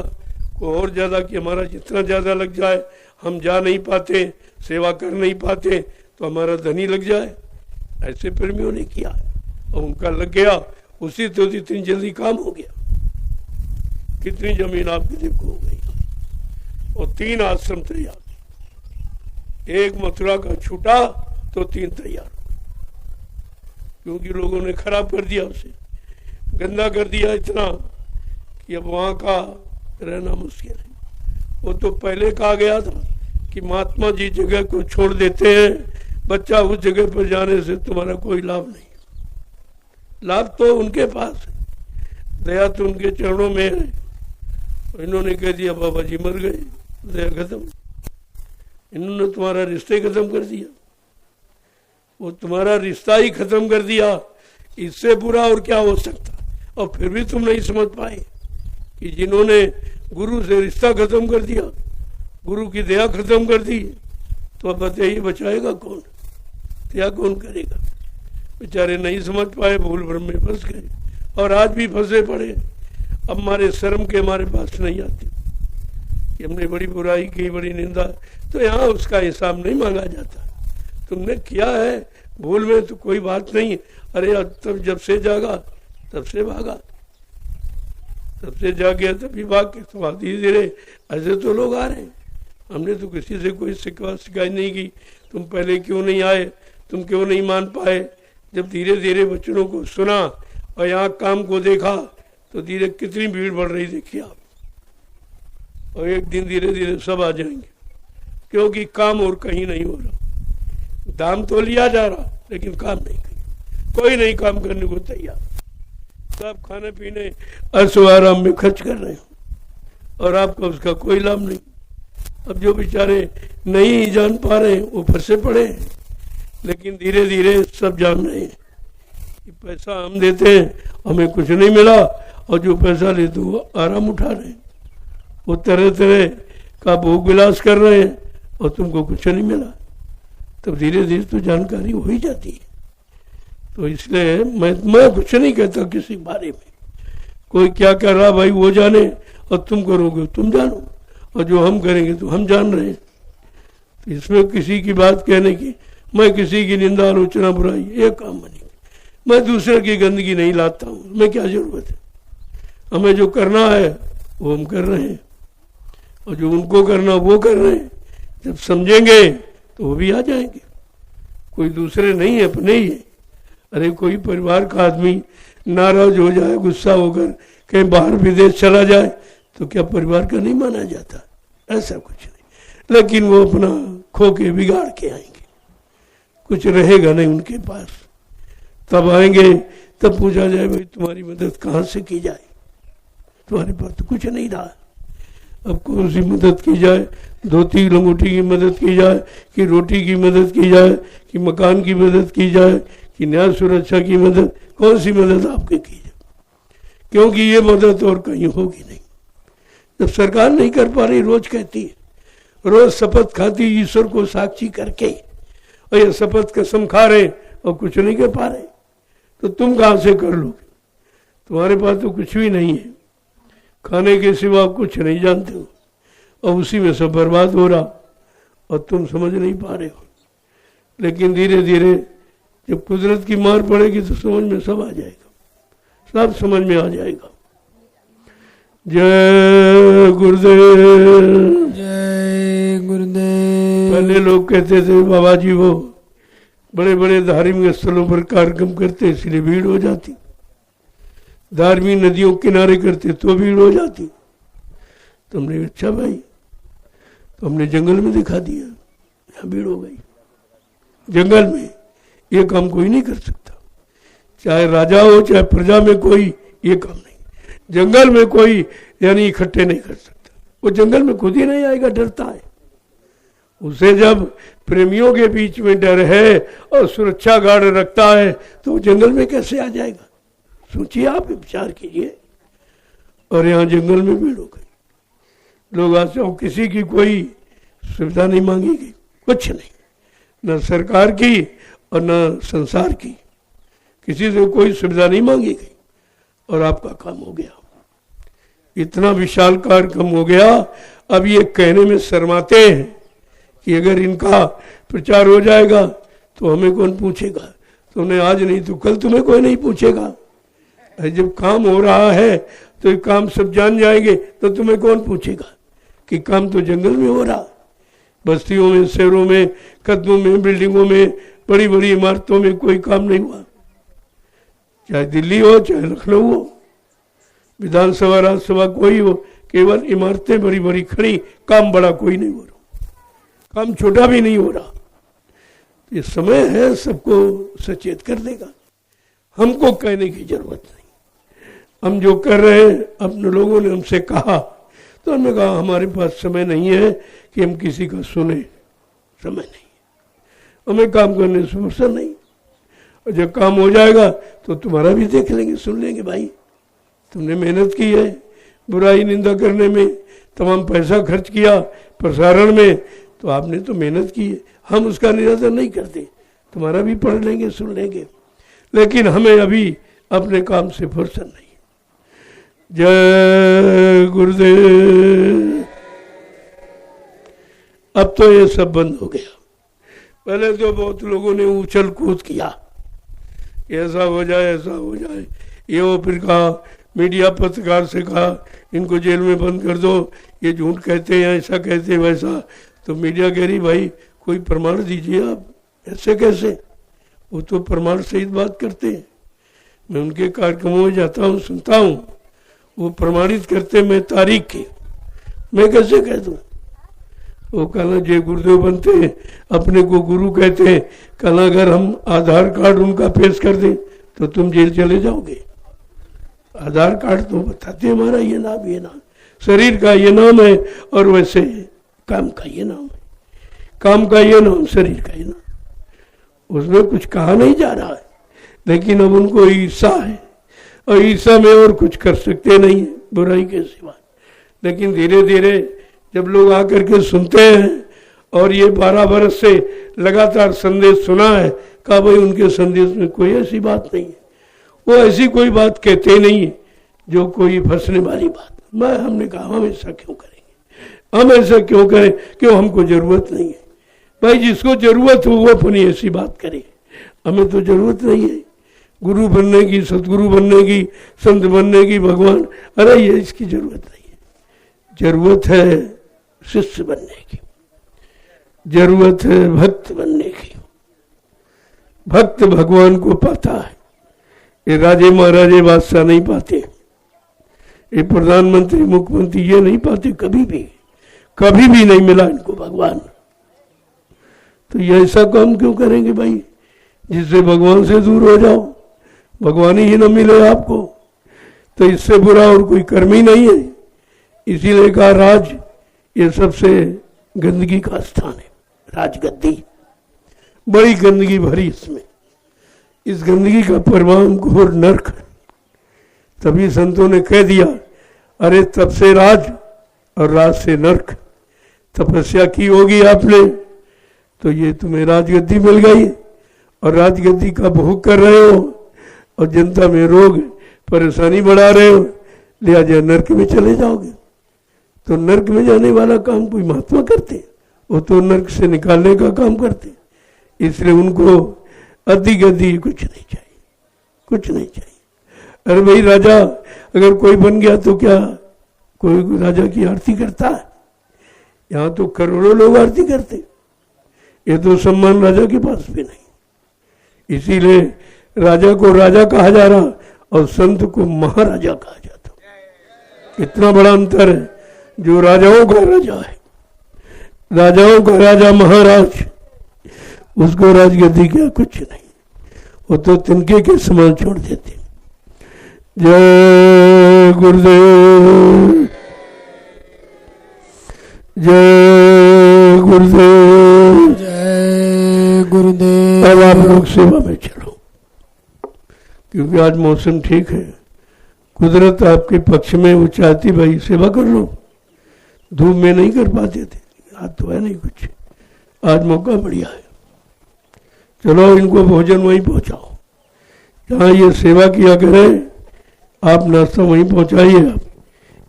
कोई और ज़्यादा, कि हमारा जितना ज़्यादा लग जाए, हम जा नहीं पाते, सेवा कर नहीं पाते, तो हमारा धन ही लग जाए। ऐसे प्रेमियों ने किया और उनका लग गया, उसी तो इतनी जल्दी काम हो गया। कितनी जमीन आपकी देखो हो गई, और 3 आश्रम तैयार, एक मथुरा का छूटा तो 3 तैयार, क्योंकि लोगों ने खराब कर दिया, उसे गंदा कर दिया इतना कि अब वहाँ का रहना मुश्किल है। वो तो पहले कहा गया था कि महात्मा जी जगह को छोड़ देते हैं, बच्चा उस जगह पर जाने से तुम्हारा कोई लाभ नहीं। लाभ तो उनके पास है, दया तो उनके चरणों में है। इन्होंने कह दिया बाबा जी मर गए, दया खत्म, इन्होंने तुम्हारा रिश्ते खत्म कर दिया, वो तुम्हारा रिश्ता ही खत्म कर दिया, इससे बुरा और क्या हो सकता। और फिर भी तुम नहीं समझ पाए कि जिन्होंने गुरु से रिश्ता खत्म कर दिया, गुरु की दया खत्म कर दी, तो अब बताइए बचाएगा कौन, दया कौन करेगा? बेचारे नहीं समझ पाए, भूल भ्रम में फंस गए और आज भी फंसे पड़े। अब हमारे शर्म के हमारे पास नहीं आती कि हमने बड़ी बुराई की, बड़ी निंदा, तो यहाँ उसका हिसाब नहीं मांगा जाता। तुमने किया है भूल में तो कोई बात नहीं, अरे तब जब से जागा तब से भागा, तब से जागे तभी भाग के, तो धीरे धीरे ऐसे तो लोग आ रहे हैं। हमने तो किसी से कोई शिकायत नहीं की, तुम पहले क्यों नहीं आए, तुम क्यों नहीं मान पाए। जब धीरे धीरे बच्चों को सुना और यहाँ काम को देखा तो धीरे कितनी भीड़ बढ़ रही देखिए आप, और एक दिन धीरे धीरे सब आ जाएंगे, क्योंकि काम और कहीं नहीं हो रहा। दाम तो लिया जा रहा लेकिन काम नहीं, कोई नहीं काम करने को तैयार, सब खाने पीने ऐशो आराम में खर्च कर रहे हैं और आपको उसका कोई लाभ नहीं। अब जो बेचारे नहीं जान पा रहे वो फंसे पड़े हैं, लेकिन धीरे धीरे सब जान रहे हैं कि पैसा हम देते हैं हमें कुछ नहीं मिला, और जो पैसा लेते वो आराम उठा रहे हैं, वो तरह तरह का भोग विलास कर रहे हैं और तुमको कुछ नहीं मिला। तब धीरे धीरे तो जानकारी हो ही जाती है। तो इसलिए मैं कुछ नहीं कहता किसी बारे में, कोई क्या कर रहा भाई वो जाने, और तुम करोगे तुम जानो, और जो हम करेंगे तो हम जान रहे हैं। तो इसमें किसी की बात कहने की, मैं किसी की निंदा आलोचना बुराई ये काम नहीं, मैं दूसरे की गंदगी नहीं लाता हूँ, मैं क्या जरूरत है। हमें जो करना है वो हम कर रहे हैं, और जो उनको करना वो कर रहे हैं। जब समझेंगे तो वो भी आ जाएंगे, कोई दूसरे नहीं है अपने ही है। अरे कोई परिवार का आदमी नाराज हो जाए, गुस्सा होकर कहीं बाहर विदेश चला जाए तो क्या परिवार का नहीं माना जाता? ऐसा कुछ नहीं, लेकिन वो अपना खो के बिगाड़ के आएंगे, कुछ रहेगा नहीं उनके पास। तब आएंगे तब पूछा जाए भाई तुम्हारी मदद कहाँ से की जाए, तुम्हारे पास तो कुछ नहीं रहा। अब कौन सी मदद की जाए, धोती लंगोटी की मदद की जाए कि रोटी की मदद की जाए कि मकान की मदद की जाए कि न्याय सुरक्षा की मदद, कौन सी मदद आपके की जाए? क्योंकि ये मदद और कहीं होगी नहीं। जब सरकार नहीं कर पा रही, रोज कहती है, रोज शपथ खाती ईश्वर को साक्षी करके, और ये शपथ कसम खा रहे और कुछ नहीं कर पा रहे, तो तुम कहां से कर लोगे? तुम्हारे पास तो कुछ भी नहीं है, खाने के सिवा कुछ नहीं जानते हो, और उसी में सब बर्बाद हो रहा और तुम समझ नहीं पा रहे हो। लेकिन धीरे धीरे जब कुदरत की मार पड़ेगी तो समझ में सब आ जाएगा, सब समझ में आ जाएगा। जय गुरुदेव, जय गुरुदेव। पहले लोग कहते थे बाबा जी वो बड़े बड़े धार्मिक स्थलों पर कार्यक्रम करते इसलिए भीड़ हो जाती, धार्मिक नदियों किनारे करते तो भीड़ हो जाती। तो हमने अच्छा भाई, तो हमने जंगल में दिखा दिया, यहाँ भीड़ हो गई। जंगल में ये काम कोई नहीं कर सकता, चाहे राजा हो चाहे प्रजा में कोई ये काम नहीं। जंगल में कोई यानी इकट्ठे नहीं कर सकता, वो जंगल में खुद ही नहीं आएगा, डरता है। उसे जब प्रेमियों के बीच में डर है और सुरक्षा गार्ड रखता है तो वो जंगल में कैसे आ जाएगा? सोचिए आप, विचार कीजिए। और यहाँ जंगल में भीड़ हो गई, लोग आज किसी की कोई सुविधा नहीं मांगी गई, कुछ नहीं, न सरकार की और न संसार की, किसी से कोई सुविधा नहीं मांगी गई और आपका काम हो गया। इतना विशाल कार्यक्रम हो गया। अब ये कहने में शर्माते हैं कि अगर इनका प्रचार हो जाएगा तो हमें कौन पूछेगा, तुमने आज नहीं तो कल तुम्हें कोई नहीं पूछेगा। जब काम हो रहा है तो ये काम सब जान जाएंगे तो तुम्हें कौन पूछेगा कि काम तो जंगल में हो रहा, बस्तियों में, शहरों में, कदमों में, बिल्डिंगों में, बड़ी बड़ी इमारतों में कोई काम नहीं हुआ। चाहे दिल्ली हो चाहे लखनऊ हो, विधानसभा राज्यसभा कोई हो, केवल इमारतें बड़ी बड़ी खड़ी, काम बड़ा कोई नहीं हो रहा, काम छोटा भी नहीं हो रहा। ये समय है सबको सचेत कर देगा, हमको कहने की जरूरत नहीं। हम जो कर रहे हैं, अपने लोगों ने हमसे कहा तो हमने कहा हमारे पास समय नहीं है कि हम किसी का सुने, समय नहीं, हमें काम करने से फुर्सत नहीं। और जब काम हो जाएगा तो तुम्हारा भी देख लेंगे, सुन लेंगे, भाई तुमने मेहनत की है बुराई निंदा करने में, तमाम पैसा खर्च किया प्रसारण में, तो आपने तो मेहनत की है, हम उसका निरादर नहीं करते, तुम्हारा भी पढ़ लेंगे, सुन लेंगे। लेकिन हमें अभी अपने काम से फुर्सत नहीं। जय गुरुदेव। अब तो ये सब बंद हो गया। पहले तो बहुत लोगों ने उछल कूद किया, ऐसा हो जाए ऐसा हो जाए, ये वो फिर कहा, मीडिया पत्रकार से कहा इनको जेल में बंद कर दो, ये झूठ कहते हैं, ऐसा कहते हैं वैसा। तो मीडिया कह रही भाई कोई प्रमाण दीजिए आप, ऐसे कैसे, वो तो प्रमाण सहित बात करते हैं। मैं उनके कार्यक्रमों में जाता हूँ, सुनता हूँ, वो प्रमाणित करते, मैं तारीख की, मैं कैसे कह दूँ। वो कहना जय गुरुदेव बनते हैं, अपने को गुरु कहते हैं, कहना अगर हम आधार कार्ड उनका पेश कर दें तो तुम जेल चले जाओगे। आधार कार्ड तो बताते हमारा ये नाम, ये नाम शरीर का ये नाम है, और वैसे काम का ये नाम है, काम का ये नाम, शरीर का ये नाम। उसमें कुछ कहा नहीं जा रहा है, लेकिन अब उनको ईर्षा है, और ईर्षा में और कुछ कर सकते नहीं है बुराई के सिवा। लेकिन धीरे धीरे जब लोग आकर के सुनते हैं, और ये 12 वर्ष से लगातार संदेश सुना है, कहा भाई उनके संदेश में कोई ऐसी बात नहीं है, वो ऐसी कोई बात कहते नहीं है जो कोई फंसने वाली बात। हमने कहा हम ऐसा क्यों करेंगे, हम ऐसा क्यों करें, क्यों, हमको जरूरत नहीं है। भाई जिसको जरूरत हो वो अपनी ऐसी बात करे, हमें तो जरूरत नहीं है गुरु बनने की, सतगुरु बनने की, संत बनने की, भगवान, अरे ये इसकी जरूरत नहीं है। जरूरत है शिष्य बनने की, जरूरत है भक्त बनने की। भक्त भगवान को पाता है, ये राजे महाराजे बादशाह नहीं पाते, ये प्रधानमंत्री मुख्यमंत्री ये नहीं पाते, कभी भी नहीं मिला इनको भगवान। तो ये ऐसा काम क्यों करेंगे भाई जिससे भगवान से दूर हो जाओ, भगवान ही न मिले आपको, तो इससे बुरा और कोई कर्म ही नहीं है। इसीलिए कहा राज ये सबसे गंदगी का स्थान है, राजगद्दी बड़ी गंदगी भरी इसमें, इस गंदगी का परिणाम घोर नरक। तभी संतों ने कह दिया अरे तब से राज और राज से नरक, तपस्या की होगी आपने तो ये तुम्हें राजगद्दी मिल गई, और राजगद्दी का भोग कर रहे हो, और जनता में रोग परेशानी बढ़ा रहे हो, लिहाजा नरक में चले जाओगे। तो नरक में जाने वाला काम कोई महात्मा करते, वो तो नरक से निकालने का काम करते। इसलिए उनको अति गति कुछ नहीं चाहिए, कुछ नहीं चाहिए। अरे भाई राजा अगर कोई बन गया तो क्या कोई राजा की आरती करता है? यहाँ तो करोड़ों लोग आरती करते, ये तो सम्मान राजा के पास भी नहीं। इसीलिए राजा को राजा कहा जा रहा और संत को महाराजा कहा जाता। इतना बड़ा अंतर है। जो राजाओं का राजा है, राजाओं का राजा महाराज, उसको राजगद्दी क्या कुछ नहीं, वो तो तिनके के समान छोड़ देते। जय गुरुदेव, जय गुरुदेव, जय गुरुदेव। अब आप लोग सेवा में चलो, क्योंकि आज मौसम ठीक है, कुदरत आपके पक्ष में, वो चाहती भाई सेवा कर लो। धूप में नहीं कर पाते थे, आज तो है नहीं कुछ, आज मौका बढ़िया है। चलो इनको भोजन वहीं पहुंचाओ, जहाँ ये सेवा किया करें आप नाश्ता वहीं पहुंचाइए। आप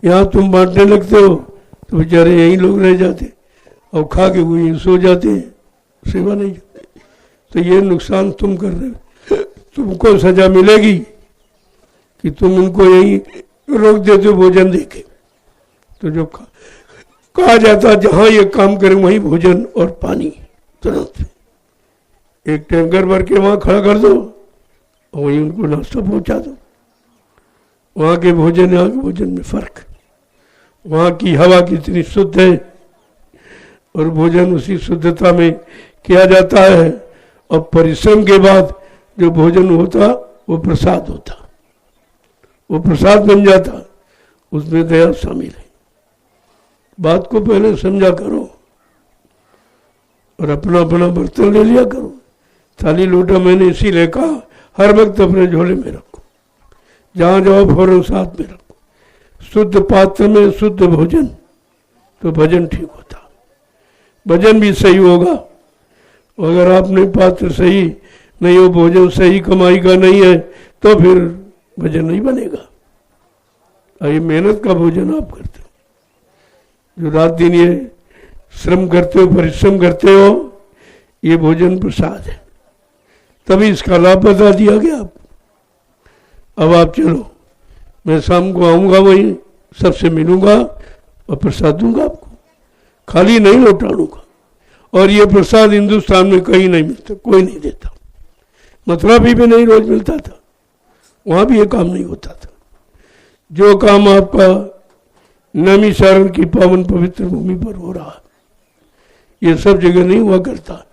यहाँ तुम बांटने लगते हो तो बेचारे यहीं लोग रह जाते और खा के वहीं सो जाते हैं, सेवा नहीं करते। तो ये नुकसान तुम कर रहे हो, तुमको सजा मिलेगी कि तुम इनको यहीं रोक देते हो भोजन देके। तो जो कहा जाता जहां ये काम करें वहीं भोजन और पानी तुरंत एक टैंकर भर के वहां खड़ा कर दो और वहीं उनको नाश्ता पहुंचा दो। वहां के भोजन यहाँ के भोजन में फर्क, वहां की हवा कितनी शुद्ध है और भोजन उसी शुद्धता में किया जाता है, और परिश्रम के बाद जो भोजन होता वो प्रसाद होता, वो प्रसाद बन जाता, उसमें दया शामिल है। बात को पहले समझा करो और अपना अपना बर्तन ले लिया करो। थाली लोटा मैंने इसीलिए कहा हर वक्त अपने झोले में रखो, जहां जाओ फौरन साथ में रखो। शुद्ध पात्र में शुद्ध भोजन, तो भजन ठीक होता, भजन भी सही होगा। अगर आपने पात्र सही नहीं हो, भोजन सही कमाई का नहीं है, तो फिर भजन नहीं बनेगा। और ये मेहनत का भोजन आप करते हो, जो रात दिन ये श्रम करते हो, परिश्रम करते हो, ये भोजन प्रसाद है। तभी इसका लाभ बता दिया गया आपको। अब आप चलो, मैं शाम को आऊंगा, वहीं सबसे मिलूंगा और प्रसाद दूंगा आपको, खाली नहीं लौटाऊंगा। और ये प्रसाद हिंदुस्तान में कहीं नहीं मिलता, कोई नहीं देता। मथुरा भी नहीं रोज मिलता था, वहां भी ये काम नहीं होता था। जो काम आपका नैमिषारण्य की पावन पवित्र भूमि पर हो रहा है, ये सब जगह नहीं हुआ करता।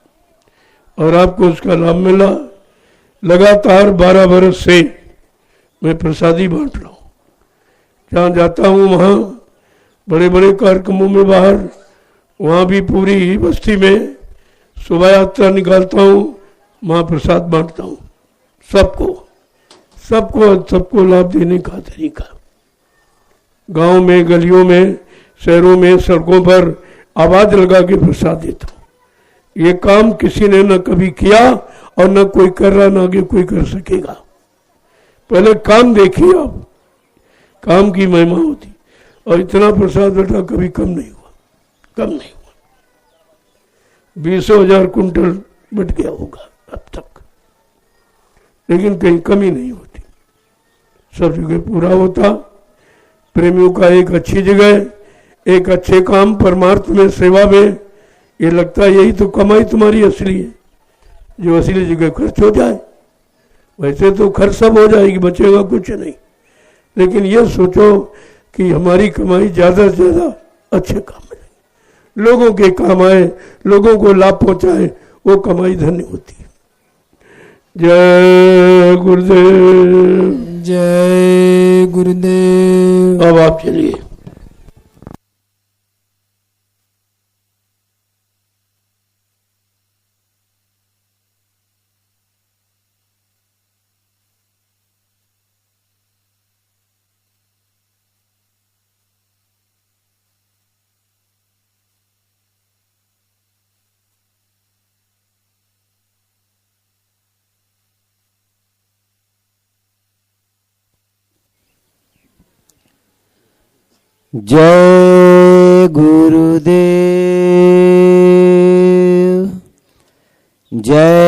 और आपको उसका लाभ मिला। लगातार 12 बरस से मैं प्रसादी बांट रहा हूँ। जहाँ जाता हूँ वहाँ बड़े बड़े कार्यक्रमों में बाहर, वहाँ भी पूरी बस्ती में शोभा यात्रा निकालता हूँ, वहाँ प्रसाद बांटता हूँ। सबको सबको सबको लाभ देने का तरीका। गांव में, गलियों में, शहरों में, सड़कों पर आवाज लगा के प्रसाद देता हूँ। ये काम किसी ने न कभी किया और न कोई कर रहा, न आगे कोई कर सकेगा। पहले काम देखिए आप, काम की महिमा होती। और इतना प्रसाद बेटा कभी कम नहीं हुआ, कम नहीं हुआ। 20,000 कुंटल बट गया होगा अब तक, लेकिन कहीं कमी नहीं होती, सब जगह पूरा होता। प्रेमियों का एक अच्छी जगह, एक अच्छे काम, परमार्थ में, सेवा में, ये लगता है यही तो कमाई तुम्हारी असली है। जो असली जगह खर्च हो जाए, वैसे तो खर्च सब हो जाएगी, बचेगा कुछ नहीं। लेकिन ये सोचो कि हमारी कमाई ज्यादा से ज्यादा अच्छे काम में लगे, लोगों के काम आए, लोगों को लाभ पहुंचाए, वो कमाई धन्य होती है। जय गुरुदेव, जय गुरुदेव। अब आप चलिए। जय गुरुदेव, जय